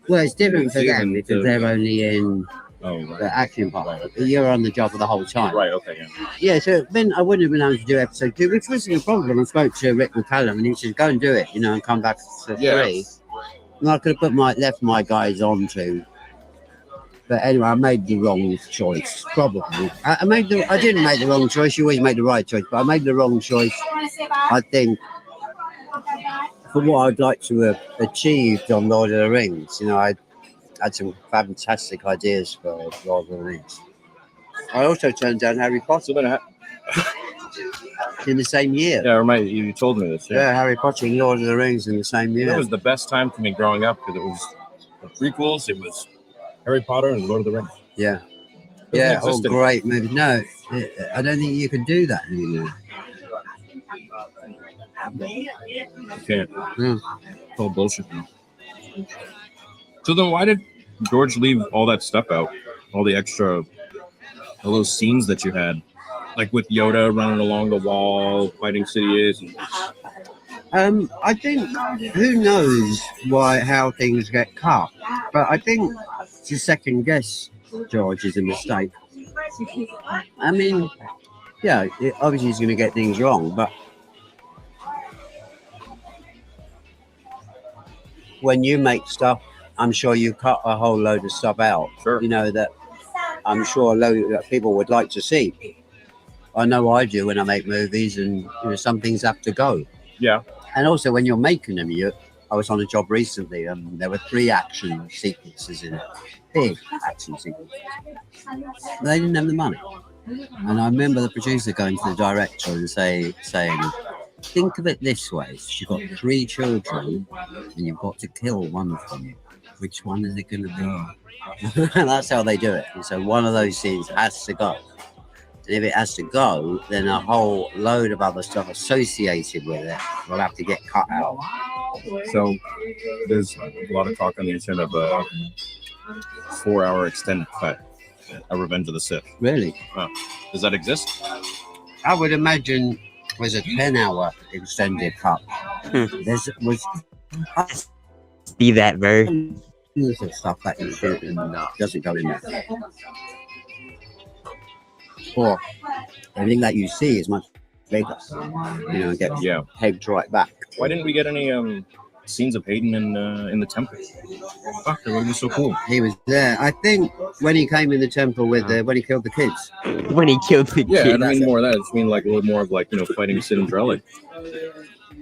Well, it's different for them Season because to- they're only in Oh, right. the action part. You're on the job for the whole time. Right. Okay. Yeah. Yeah, so then I wouldn't have been able to do episode 2, which wasn't a problem. I spoke to Rick McCallum and he said, "Go and do it, and come back for 3." And I could have left my guys on to. But anyway, I made the wrong choice. Probably, I didn't make the wrong choice. You always make the right choice, but I made the wrong choice. I think for what I'd like to have achieved on Lord of the Rings, I had some fantastic ideas for Lord of the Rings. I also turned down Harry Potter in the same year. Yeah, right. You told me this. Yeah, Harry Potter and Lord of the Rings in the same year. That was the best time for me growing up because it was the prequels. It was Harry Potter and Lord of the Rings. Yeah. Doesn't Yeah, exist all anymore. great movies. No, I don't think you can do that anymore. You can't. Hmm. It's all bullshit now. So then, why did George leave all that stuff out? All the extra, all those scenes that you had, like with Yoda running along the wall, fighting Sidious. I think who knows how things get cut, but I think to second guess George is a mistake. I mean, yeah, obviously he's going to get things wrong, but when you make stuff, I'm sure you cut a whole load of stuff out. Sure. That I'm sure a load that people would like to see. I know I do when I make movies, and some things have to go. Yeah. And also, when you're making them, I was on a job recently, and there were 3 action sequences in it, big action sequences. They didn't have the money, and I remember the producer going to the director and saying, "Think of it this way: you've got 3 children, and you've got to kill one of them. Which one is it going to be?" And that's how they do it. And so one of those scenes has to go. And if it has to go, then a whole load of other stuff associated with it will have to get cut out. So there's a lot of talk on the internet of a 4-hour extended cut, A Revenge of the Sith. Really? Does that exist? I would imagine there's a 10-hour extended cut. See that, bro? There's stuff that you shoot and doesn't go in there. Or everything that you see is much bigger. And get pegged right back. Why didn't we get any scenes of Hayden in the temple? Fuck, that would be so cool. He was there. I think when he came in the temple with when he killed the kids. When he killed the Yeah, kid. I mean more of that. I just mean like a little more of fighting Sid and Drellick.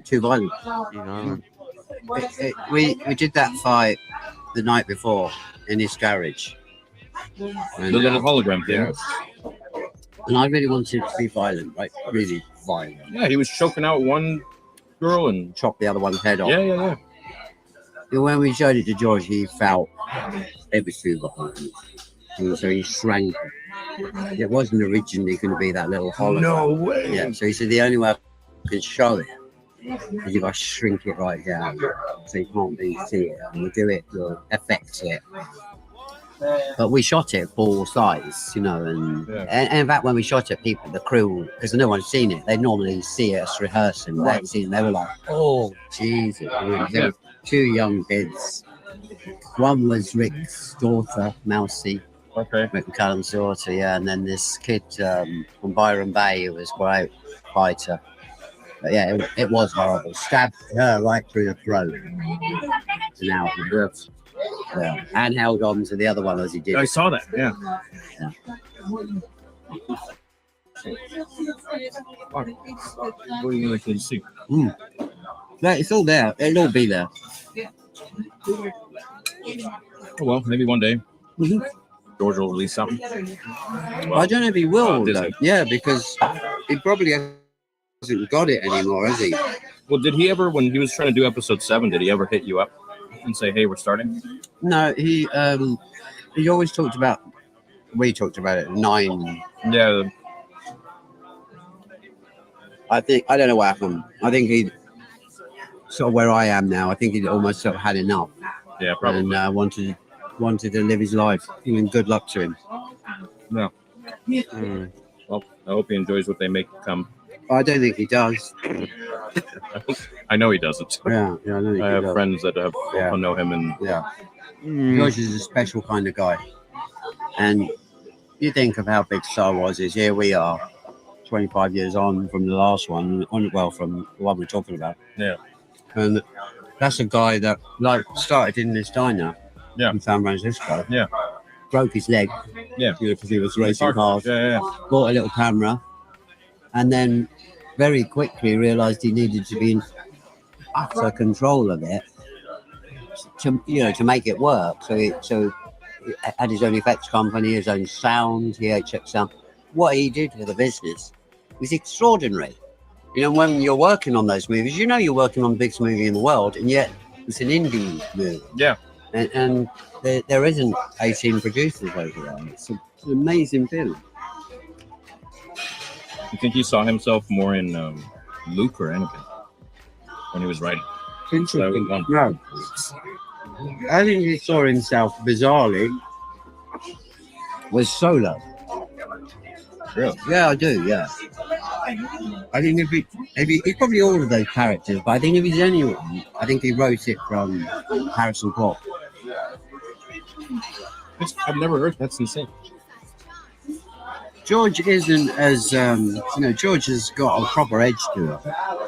Too violent. We did that fight the night before in his garage. The little hologram thing. And I really wanted it to be violent, like really violent. Yeah, he was choking out one girl and chopped the other one's head off. Yeah. And when we showed it to George, he felt it was too violent. And so he shrank. It wasn't originally going to be that little hologram. No way. Yeah, so he said the only way I can show it is if I shrink it right down so you can't really see it. And we'll do it, we'll affect it. But we shot it full size, and in fact, when we shot it, the crew, because no one's seen it, they normally see it as rehearsing. They hadn't seen it, they were like, "Oh, Jesus!" There were 2 young kids. One was Rick's daughter, Mousy. Okay. Rick McCallum's daughter, and then this kid from Byron Bay who was quite a fighter. But yeah, it was horrible. Stabbed her right through the throat. And out the birth. Yeah. And held on to the other one as he did. I saw that. Yeah. What do you like to see? Yeah, it's all there. It'll all be there. Oh, well, maybe one day Mm-hmm. George will release something. I don't know if he will, though. Yeah, because he probably hasn't got it anymore, has he? Well, did he ever, when he was trying to do episode 7, did he ever hit you up and say, "Hey, we're starting"? No, he always talked about. We talked about it 9. Yeah. I don't know what happened. I think he sort of where I am now. I think he almost sort of had enough. Yeah, probably. And wanted to live his life. I mean, good luck to him. No. Well, I hope he enjoys what they make come. I don't think he does. I know he doesn't. Yeah, I don't think I he have does. friends that have Yeah. know him, and Yeah, Mm. George is a special kind of guy. And you think of how big Star Wars is. Here we are, 25 years on from the last one, from the one we're talking about. Yeah. And that's a guy that started in this diner in San Francisco. Yeah. Broke his leg. Yeah. Because he was racing cars. Yeah. Bought a little camera. And then very quickly realized he needed to be in utter control of it to make it work. So he had his own effects company, his own sound, HX Sound. What he did for the business was extraordinary. When you're working on those movies, you're working on the biggest movie in the world, and yet it's an indie movie. Yeah. And there isn't 18 producers over there. It's an amazing feeling. You think he saw himself more in Luke or Anakin when he was writing? Interesting. No. I think he saw himself bizarrely was Solo. Really? Yeah, I do. Yeah. I think if he probably all of those characters, but I think if he's anyone, I think he wrote it from Harrison Ford. I've never heard. That's insane. George isn't as George has got a proper edge to it.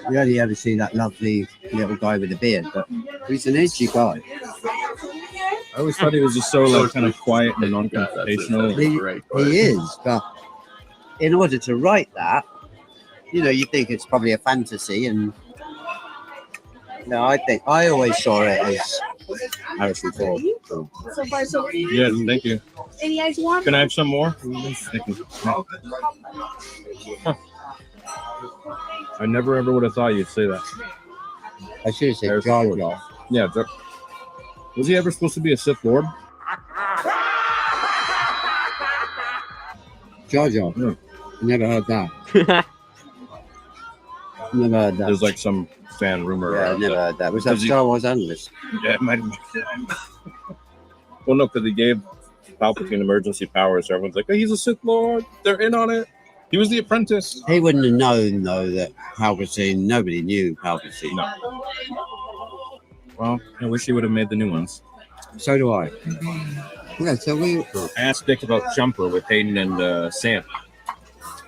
You only ever see that lovely little guy with a beard, but he's an edgy guy. I always thought he was just so kind of quiet and non-confrontational. He is, but in order to write that, you think it's probably a fantasy, and I always saw it as Harrison Ford. So far, so good. Yeah, thank you. Any ice warm? Can I have some more? Thank you. Huh. I never ever would have thought you'd say that. I should have said Jar Jar. Yeah. Was he ever supposed to be a Sith Lord? Jar Jar. Yeah. Never heard that. Never heard that. There's like some fan rumor. Yeah, I never heard that. Was that Star Wars analyst? Yeah, it might have been. Well, no, because he gave Palpatine emergency powers. So everyone's like, oh, he's a Sith Lord. They're in on it. He was the apprentice. He wouldn't have known, though, that Palpatine, nobody knew Palpatine. No. Well, I wish he would have made the new ones. So do I. Yeah, so I asked Dick about Jumper with Hayden and Sam.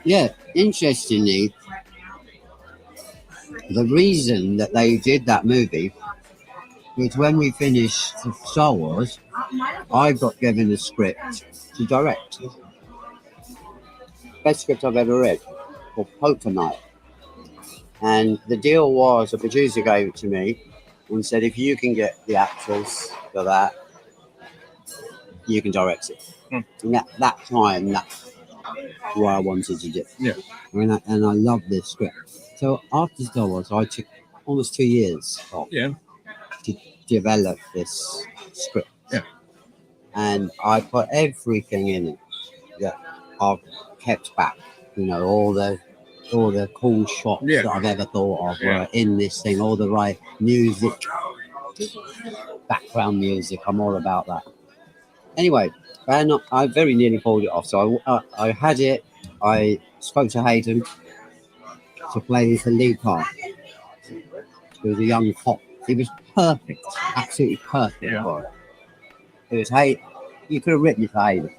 Yeah, interestingly, the reason that they did that movie was when we finished Star Wars, I got given a script to direct. Best script I've ever read, called Poker Night. And the deal was, a producer gave it to me and said, if you can get the actors for that, you can direct it. And at that time, that's what I wanted to do. Yeah. And I love this script. So after Star Wars, I took almost 2 years off to develop this script. Yeah. And I put everything in it that I've kept back. All the cool shots that I've ever thought of were in this thing. All the right music, background music. I'm all about that. Anyway, I very nearly pulled it off. So I had it. I spoke to Hayden to play the lead part. He was a young cop. He was perfect, absolutely perfect for it. It was Hayden. You could have written it for Hayden.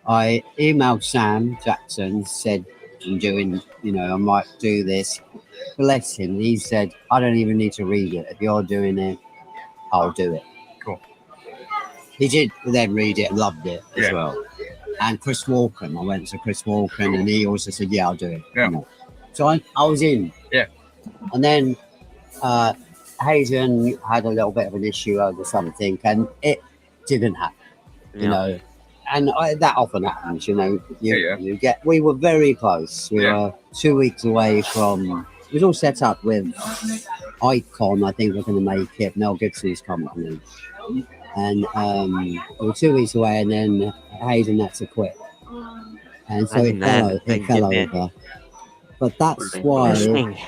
I emailed Sam Jackson, said, I'm doing, I might do this. Bless him. He said, I don't even need to read it. If you're doing it, I'll do it. Cool. He did then read it and loved it as well. And Chris Walken, I went to Chris Walken and he also said, yeah, I'll do it. Yeah. So I was in. Yeah. And then Hayden had a little bit of an issue over something and it didn't happen, you know. And that often happens, we were very close. We were 2 weeks away from, it was all set up with Icon, I think we're going to make it, Mel Gibson's company. And we were 2 weeks away and then Hayden had to quit. And so it fell over. But that's why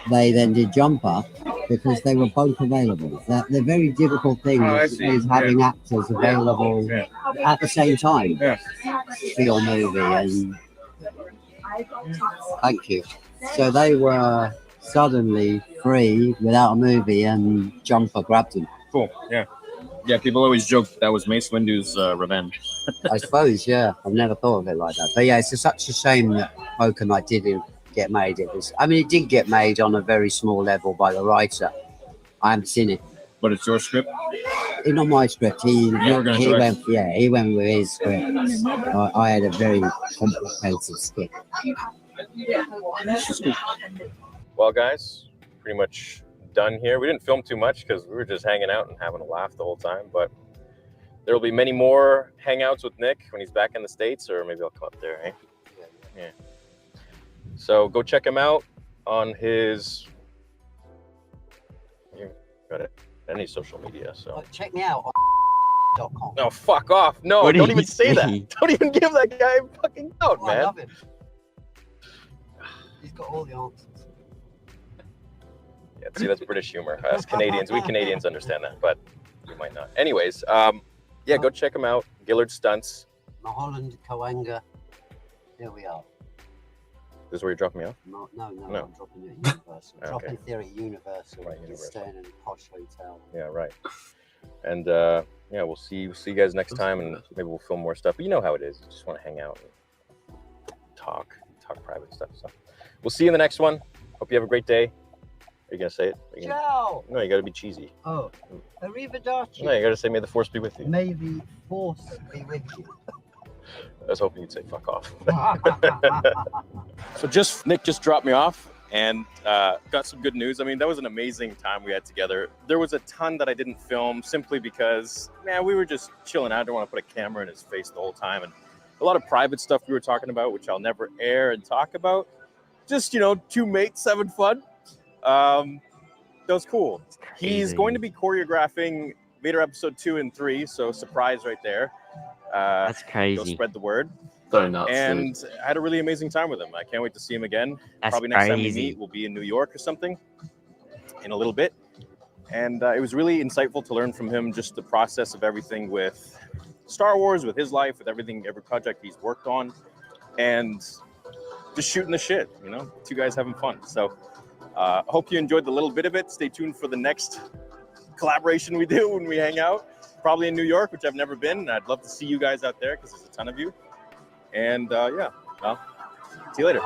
they then did Jumper, because they were both available. The very difficult thing is having actors available at the same time for your movie. And thank you. So they were suddenly free without a movie, and Jumper grabbed them. Cool. Yeah. Yeah. People always joke that was Mace Windu's revenge. I suppose, yeah. I've never thought of it like that. But yeah, it's such a shame that Poker Night didn't get made. It did get made on a very small level by the writer. I haven't seen it. But it's your script. It's not my script. He went with his script. I had a very complicated script. Well, guys, pretty much done here. We didn't film too much because we were just hanging out and having a laugh the whole time. But there will be many more hangouts with Nick when he's back in the States, or maybe I'll come up there, eh? Yeah. So go check him out on his. You got it. Any social media. So check me out on .com. No, fuck off. No, What don't did even he say that. say? Don't even give that guy a fucking out, Oh, I man. love him. He's got all the answers. Yeah, see, that's British humor. Us Canadians, we Canadians understand that, but you might not. Anyways, yeah, go check him out. Gillard Stunts. Mulholland, Coanga. There we are. This is where you're dropping me off? No, No. I'm dropping you at Universal. Okay. Dropping Theory at Universal. Right, You're Universal. staying in a posh hotel. Yeah, right. And yeah, we'll see you guys next time, and maybe we'll film more stuff. But you know how it is. You just want to hang out and talk private stuff. So we'll see you in the next one. Hope you have a great day. Are you gonna say it? Ciao! No, you gotta be cheesy. Oh, arrivederci. No, you gotta say, may the force be with you. May the force be with you. I was hoping you'd say fuck off. So Nick just dropped me off and got some good news. I mean, that was an amazing time we had together. There was a ton that I didn't film simply because, man, we were just chilling out. I don't want to put a camera in his face the whole time. And a lot of private stuff we were talking about, which I'll never air and talk about. Just, two mates having fun. That was cool. He's going to be choreographing Vader episode 2 and 3. So surprise right there. That's Go crazy. spread the word. So nuts. And Dude. I had a really amazing time with him. I can't wait to see him again. That's Probably next time we crazy. meet, we'll be in New York or something in a little bit. And it was really insightful to learn from him just the process of everything with Star Wars, with his life, with every project he's worked on, and just shooting the shit, two guys having fun. So hope you enjoyed the little bit of it. Stay tuned for the next collaboration we do when we hang out, probably in New York, which I've never been. And I'd love to see you guys out there because there's a ton of you. And yeah, well, see you later.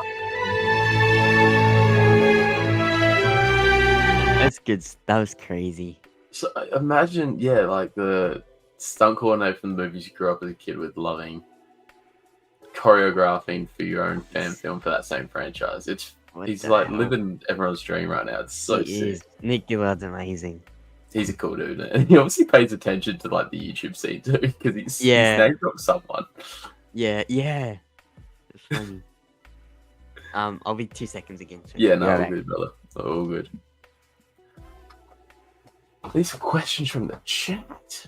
That's good. That was crazy. So imagine, yeah, like the stunt coordinator from the movies you grew up as a kid with, loving choreographing for your own fan film for that same franchise. He's the like hell? living everyone's dream right now. It's so He sick. is. Nick Gillard's amazing. He's a cool dude, and he obviously pays attention to like the YouTube scene too, because he's name dropped someone. Yeah. It's funny. I'll be 2 seconds again. So Yeah, no, go all back. good, brother. All good. These are questions from the chat.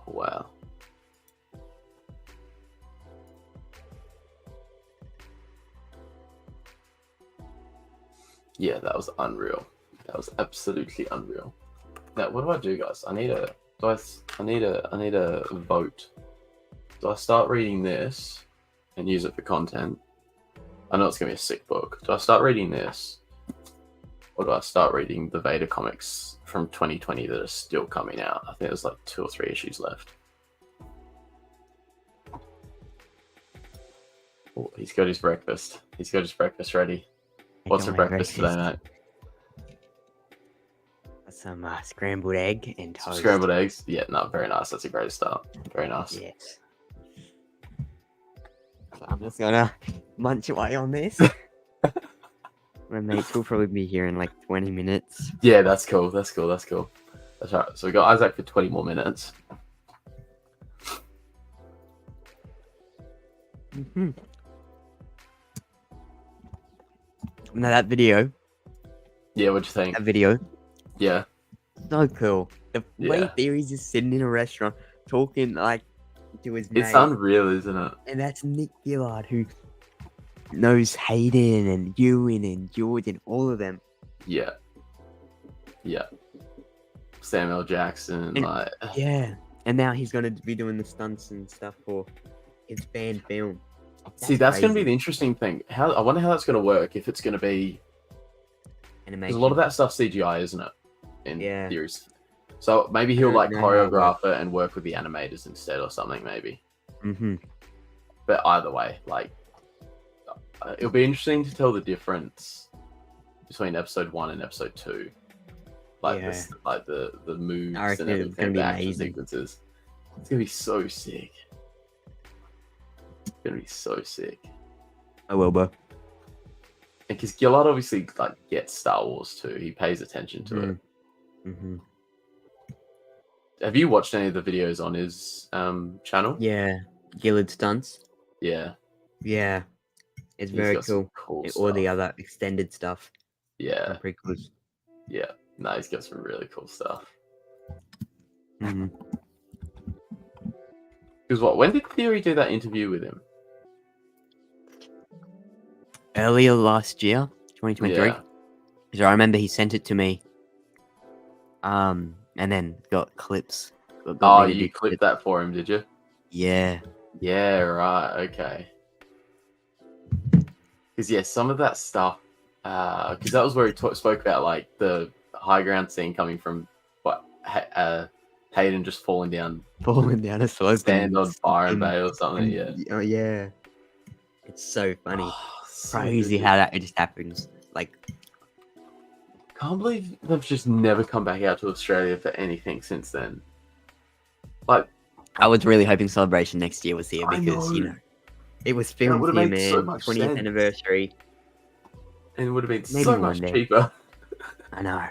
Wow. Yeah, that was unreal. That was absolutely unreal. Now, what do I do, guys? I need a vote. Do I start reading this and use it for content? I know it's gonna be a sick book. Do I start reading this, or do I start reading the Vader comics from 2020 that are still coming out? I think there's like 2 or 3 issues left. Oh, he's got his breakfast. He's got his breakfast ready. What's for got my breakfast today, mate? Some scrambled egg and Some toast. scrambled eggs. Yeah, no, very nice. That's a great start. Very nice. Yes. So I'm just gonna munch away on this. My mates will probably be here in like 20 minutes. Yeah, that's cool. That's cool. That's cool. That's right. So we got Isaac for 20 more minutes. Mhm. Now that video, Yeah, what'd you think? that video, Yeah. so cool. The way Yeah. Theory's just sitting in a restaurant talking like to his mate. It's unreal, isn't it? And that's Nick Gillard, who knows Hayden and Ewan and George and all of them. Yeah. Yeah. Samuel Jackson, And- like Yeah, and now he's gonna be doing the stunts and stuff for his fan film. see, that's going to be crazy. the interesting thing. How I wonder how that's going to work. If it's going to be because Animation. a lot of that stuff CGI, isn't it? In Yeah. theories. So maybe he'll don't like know how it choreograph it and work with the animators instead or something, maybe. Mm-hmm. But either way, like it'll be interesting to tell the difference between episode 1 and episode 2. Like Yeah. this, like the moves I reckon and it's everything, gonna be the action amazing. sequences. It's gonna be so sick. It's gonna be so sick. I will, bro. Because Gillard obviously like gets Star Wars too. He pays attention to it. Mm-hmm. Have you watched any of the videos on his channel? Yeah, Gillard stunts. Yeah. Yeah, it's He's very got some cool. cool Or the stuff. other extended stuff. Yeah. Prequels. Yeah. No, he's got some really cool stuff. Mm-hmm. Because what? When did Theory do that interview with him? Earlier last year, 2023. Yeah. So I remember he sent it to me. And then got clips. Oh, me to you do clipped clips. that for him, did you? Yeah. Yeah, right. Okay. Because yeah, some of that stuff. Because that was where he spoke about like the high ground scene coming from what Hayden just falling down, Falling down a slope. stand on Byron and- Bay or something. and- Yeah. Oh, yeah. It's so funny. So Crazy good. how that just happens. Like, Can't believe they've just never come back out to Australia for anything since then. Like, I was really hoping Celebration next year was here I because, you know. know, it was filmed would've here, made so man. much 20th sense. anniversary. and it would have been Maybe so one much day. cheaper. I know.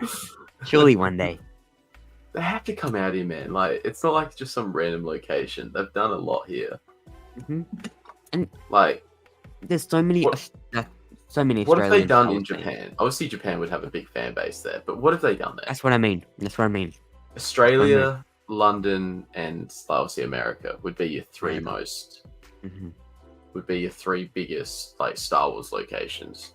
Surely one day. They have to come out here, man. Like, it's not like just some random location. They've done a lot here. hmm Like, There's so many, What- so many. what have they Australian done Star in Wars fans. Japan? Obviously, Japan would have a big fan base there, but what have they done there? That's what I mean. That's what I mean. Australia, London, and obviously America would be your three America. most. hmm Would be your three biggest like Star Wars locations.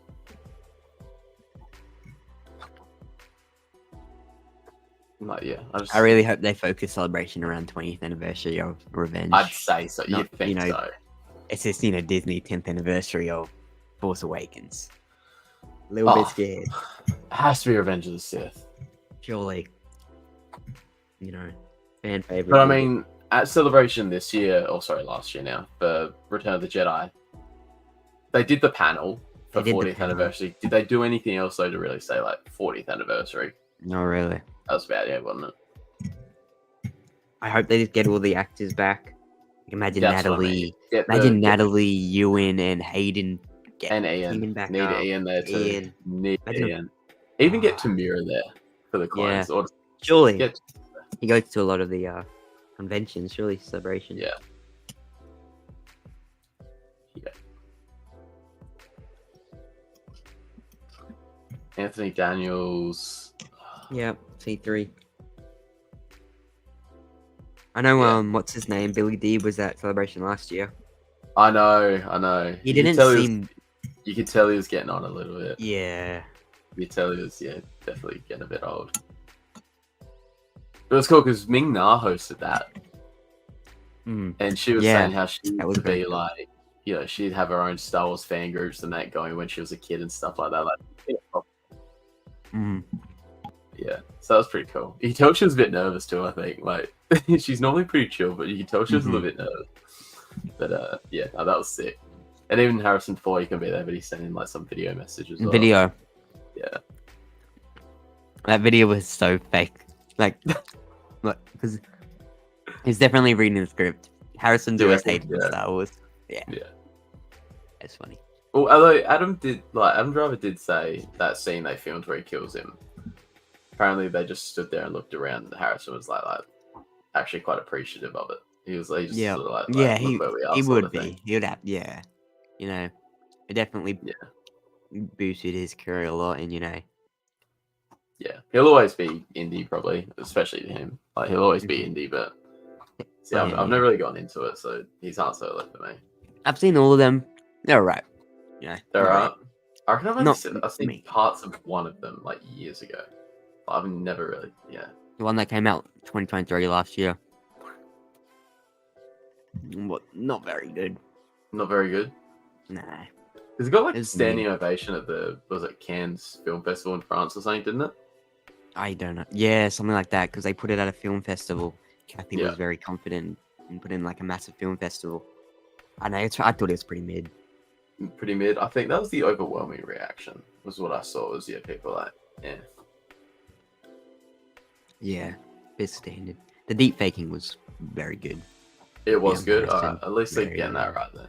Like, yeah, I really hope they focus Celebration around 20th anniversary of Revenge. I'd say so. Not, You'd think you know, so. It's just, you know, Disney 10th anniversary of Force Awakens. A little bit Oh. scared. It has to be Revenge of the Sith. Surely. You know, fan favorite. But I mean, at Celebration this year, or sorry, last year now, for Return of the Jedi, they did the panel for They did the 40th panel. anniversary. Did they do anything else though to really say like 40th anniversary? not really. That was about it, wasn't it? I hope they just get all the actors back. Imagine That's what I Natalie. mean. Get Imagine get Natalie, Ewan, and Hayden. Get and Ian. back Need up. Ian there too. Ian. Need Imagine- Ian. Even get Tamira there for the clones. Or Surely. get He goes to a lot of the conventions. Surely Celebration. Yeah. Anthony Daniels. Yeah, C3. I know, Yeah. what's his name? Billy D was at Celebration last year. I know. He You could didn't tell he was- seem. You could tell he was getting on a little bit. Yeah. You could tell he was, definitely getting a bit old. But it was cool because Ming Na hosted that, Mm. and she was Yeah, saying how she that used was to be very cool. like, she'd have her own Star Wars fan groups and that going when she was a kid and stuff like that. Like, Mm. yeah, so that was pretty cool. You could tell she was a bit nervous too. I think like she's normally pretty chill, but you could tell she was a little bit nervous. But yeah, no, that was sick. And even Harrison Ford, he can be there, but he's sending like some video messages. Well. Video. Yeah. That video was so fake. Like, because he's definitely reading the script. Harrison's Do you always reckon? hated Yeah. Star Wars. Yeah. Yeah. That's funny. Well, although Adam Driver did say that scene they filmed where he kills him. Apparently, they just stood there and looked around. And Harrison was like actually quite appreciative of it. He was like, just Yeah. sort of like Yeah, look where we are, he sort would of be. thing. He would have, yeah. You know, it definitely boosted his career a lot, and you know, Yeah, he'll always be indie, probably, especially to him. Like he'll always be indie, but see, Oh, I've, yeah, I've never really gone into it, so he's Han Solo for me. I've seen all of them. They're alright. You know, They're they're I reckon I've Not I've seen me. parts of one of them like years ago. I've never really, yeah. The one that came out 2023 last year. What? Not very good. Not very good. Nah. Because it got like It's standing ovation at the, was it Cannes Film Festival in France or something, didn't it? I don't know. Yeah, something like that, because they put it at a film festival. Kathy Yeah. was very confident and put in like a massive film festival. I know. I thought it was pretty mid. Pretty mid. I think that was the overwhelming reaction, was what I saw, was, yeah, people like, yeah. Yeah, bit standard. The deep faking was very good. It was Yeah, good. Madison, At least they're very getting that good. right then.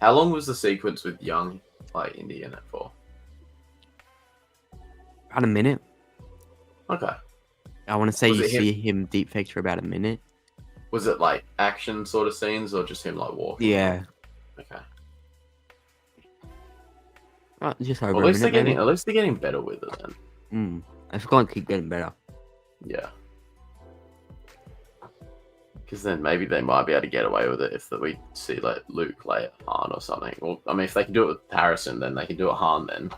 How long was the sequence with young, like, Indy in it for? About a minute. Okay. I want to say Was you it him? see him deep faked for about a minute. Was it like action sort of scenes or just him like walking? Yeah. Okay. Just over Well, a at least minute, maybe. they're getting better with it then. It's going to keep getting better. Yeah. Because then maybe they might be able to get away with it if we see like Luke, Leia, Han or something. Well, I mean, if they can do it with Harrison, then they can do it Han then.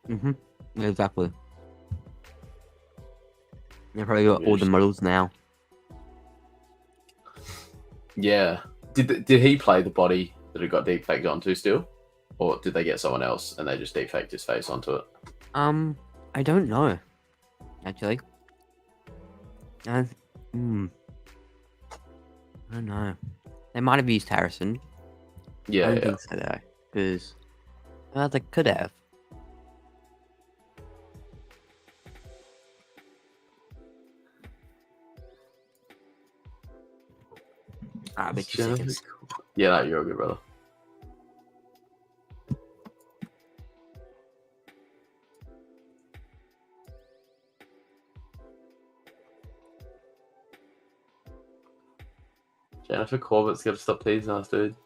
Mm-hmm. Exactly. They've probably got all the models now. Yeah. Did he play the body that it got deepfaked onto still? Or did they get someone else and they just deepfaked his face onto it? I don't know. Actually. I don't know. They might have used Harrison. I Yeah, don't yeah. think so though. Because they could have. I bet you seconds. Yeah, no, you're a good brother. Jennifer Corbett's got to stop teasing us, dude.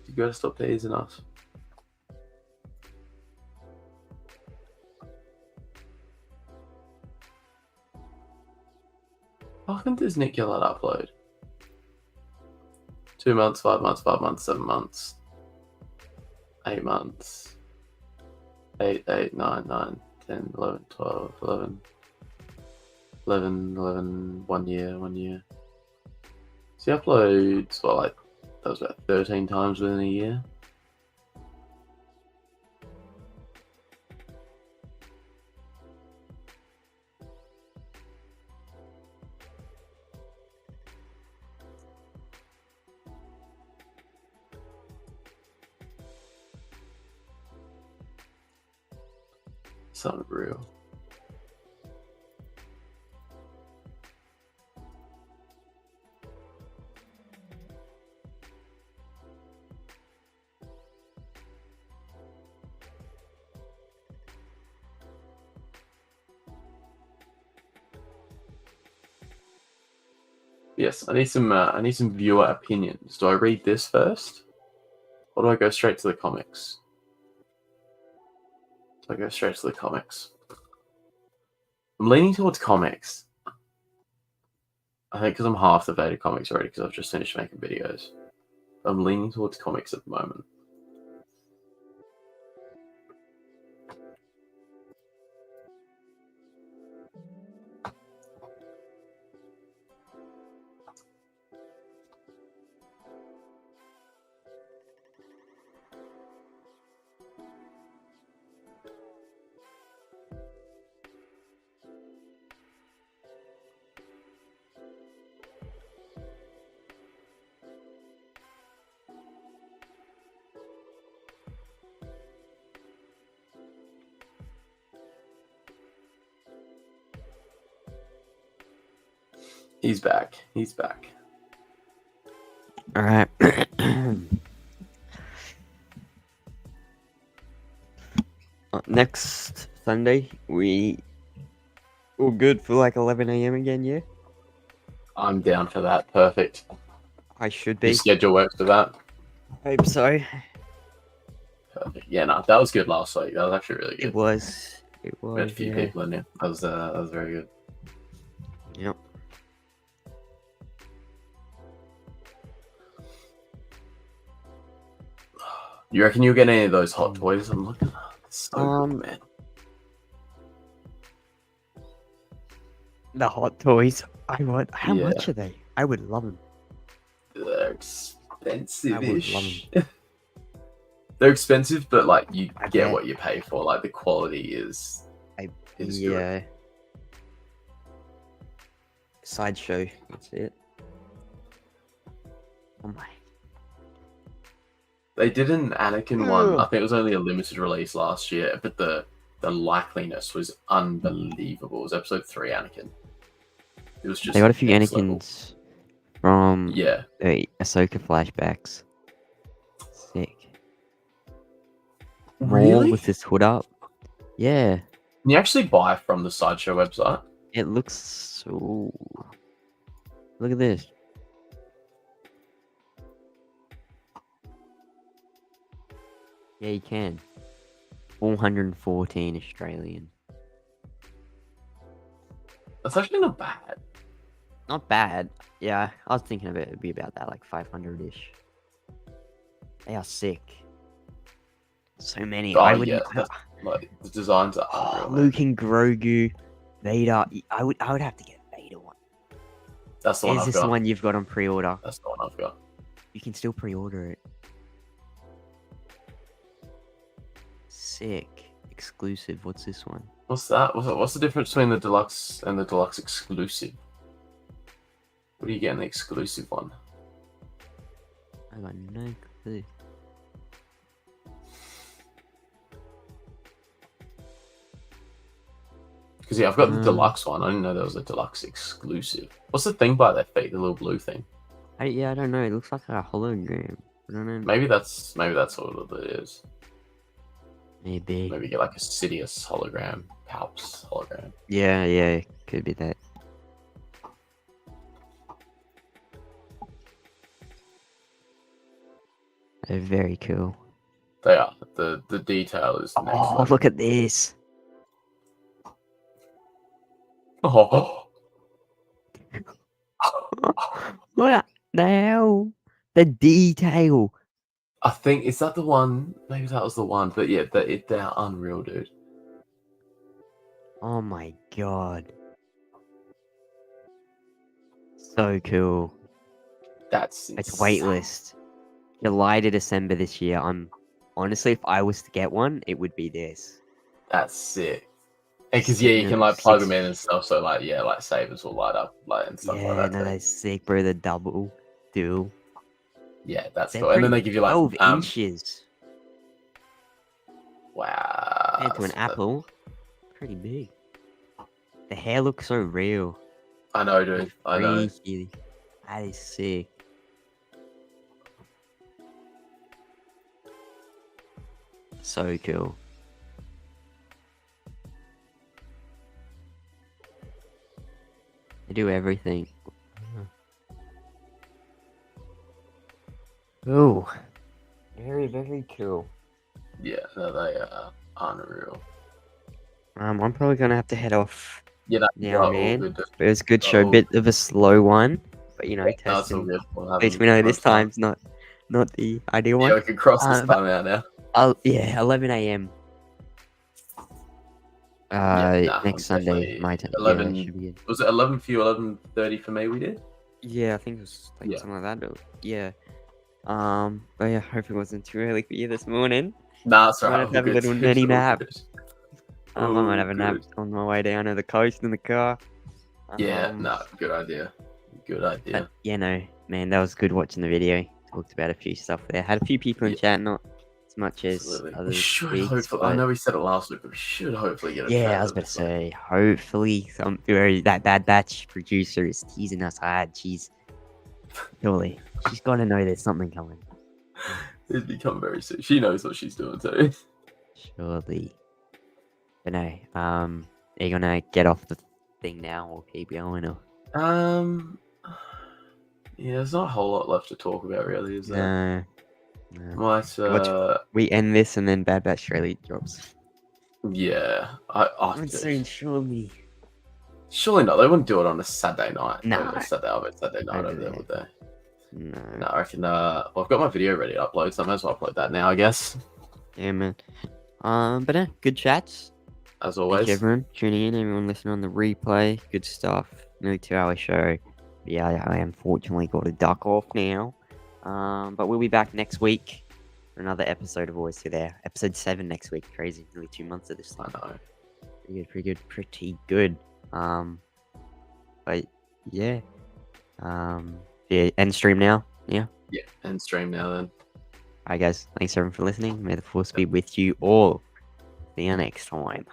You got to stop teasing us. How come does Nick Gillard upload? 2 months, 5 months, 5 months, 7 months, 8 months, 8, 9, 9, 10, 11, 12, 11, 11, 11, 1 year, 1 year. So he uploads, well, like, that was about 13 times within a year. It's unreal. Yes, I need some viewer opinions. Do I read this first? Or do I go straight to the comics? Do I go straight to the comics? I'm leaning towards comics. I think because I'm half the Vader comics already because I've just finished making videos. I'm leaning towards comics at the moment. He's back. He's back. All right. Next Sunday, we all good for like 11 a.m. again, yeah? I'm down for that. Perfect. I should Your be. schedule works for that. Hope so. Perfect. Yeah, no, that was good last week. That was actually really good. It was. It We had was. a few Yeah. people in there. That was very good. Yep. You reckon you'll get any of those hot toys? I'm looking at so good, man. The hot toys. I want. How Yeah. much are they? I would love them. They're expensive love ish. They're expensive, but like you I get bet. what you pay for. Like the quality is good. Yeah. Sideshow. That's it. Oh my. They did an Anakin one. I Ugh. think it was only a limited release last year, but the likeliness was unbelievable. It was episode 3 Anakin. It was just They got a few next level. Anakins from Yeah. the Ahsoka flashbacks. Sick. More Really? with this hood up. Yeah. Can you actually buy from the Sideshow website? It looks so. Look at this. Yeah, you can. 414 Australian. That's actually not bad. Not bad. Yeah, I was thinking of it. It'd be about that, like 500-ish. They are sick. So many. Oh, I would. yeah, that's- Like the designs are unreal. man. Luke and Grogu, Vader. I would have to get Vader one. That's the one Is I've this got. the one you've got on pre-order? That's the one I've got. You can still pre-order it. Sick. Exclusive. What's this one? What's that? What's the difference between the deluxe and the deluxe exclusive? What do you get in the exclusive one? I got no clue. Because yeah, I've got the Um, deluxe one. I didn't know there was a deluxe exclusive. What's the thing by their feet? The little blue thing. Yeah, I don't know. It looks like a hologram. I don't know. Maybe that's what it is. Maybe. Maybe get like a Sidious hologram, Palps hologram. Yeah, could be that. They're very cool. They are. The detail is next Oh, level. look at this. Oh, What the hell? The detail. I think is that the one? Maybe that was the one. But yeah, they're unreal, dude. Oh my god. So cool. That's It's insane. waitlist. July to December this year. I'm honestly, if I was to get one, it would be this. That's sick. Because yeah, you can like plug them in and stuff. So like yeah, like sabers will light up like and stuff Yeah, like that. no, too. that's sick, bro. The dual. Yeah, that's They're cool. And then pretty they give you like 12 inches. wow. Compared to an apple, pretty big. The hair looks so real. I know, dude. I know. Freaky. That is sick. So cool. They do everything. Ooh. Very, very cool. Yeah, no, they are unreal. I'm probably gonna have to head off Yeah, no, now, all man. good, dude. But it was a good show, Oh. bit of a slow one. But you know, No, it's all testing. good. We'll At have least we know this fun. time's not the ideal Yeah, one. we can cross this but- time out now. Yeah, 11 a.m. nah, Next I'm Sunday, definitely my time. 11 Yeah, should be good. Was it 11 for you? 11:30 for me. We did. Yeah, I think it was like Yeah. something like that. But yeah. But yeah, hope it wasn't too early for you this morning. Nah, it's Might alright. have to have a All little good. mini All nap. good. I might have a nap good. on my way down to the coast in the car. Yeah, Um, no, good idea. Good idea. But yeah, no, man, that was good watching the video. Talked about a few stuff there. Had a few people in Yeah. chat, not as much as Absolutely. other We should weeks, hopefully. I but know we said it last week, but we should hopefully get a yeah, I trailer was about to this one. say, hopefully, that Bad Batch producer is teasing us hard. She's got to know there's something coming. It's become very soon. She knows what she's doing too. Surely. But no, are you gonna get off the thing now or keep going or? Yeah, there's not a whole lot left to talk about, really, is there? No. Might, We end this and then Bad Batch Australia drops. yeah. Surely. Surely not. They wouldn't do it on a Saturday night. No. Saturday night Don't over do there, that. would they? No. No, I reckon. Well, I've got my video ready to upload, so I might as well upload that now, I guess. Yeah, man. But good chats. as Thank always. you, everyone tuning in, everyone listening on the replay. Good stuff. Nearly 2 hour show. Yeah, I unfortunately got to duck off now. But we'll be back next week for another episode of Always There. Episode 7 next week. Crazy. Nearly 2 months of this I thing. know. Pretty good. But yeah. Yeah, end stream now. Yeah. Yeah, end stream now then. Alright, guys. Thanks everyone for listening. May the force be with you all. See you next time.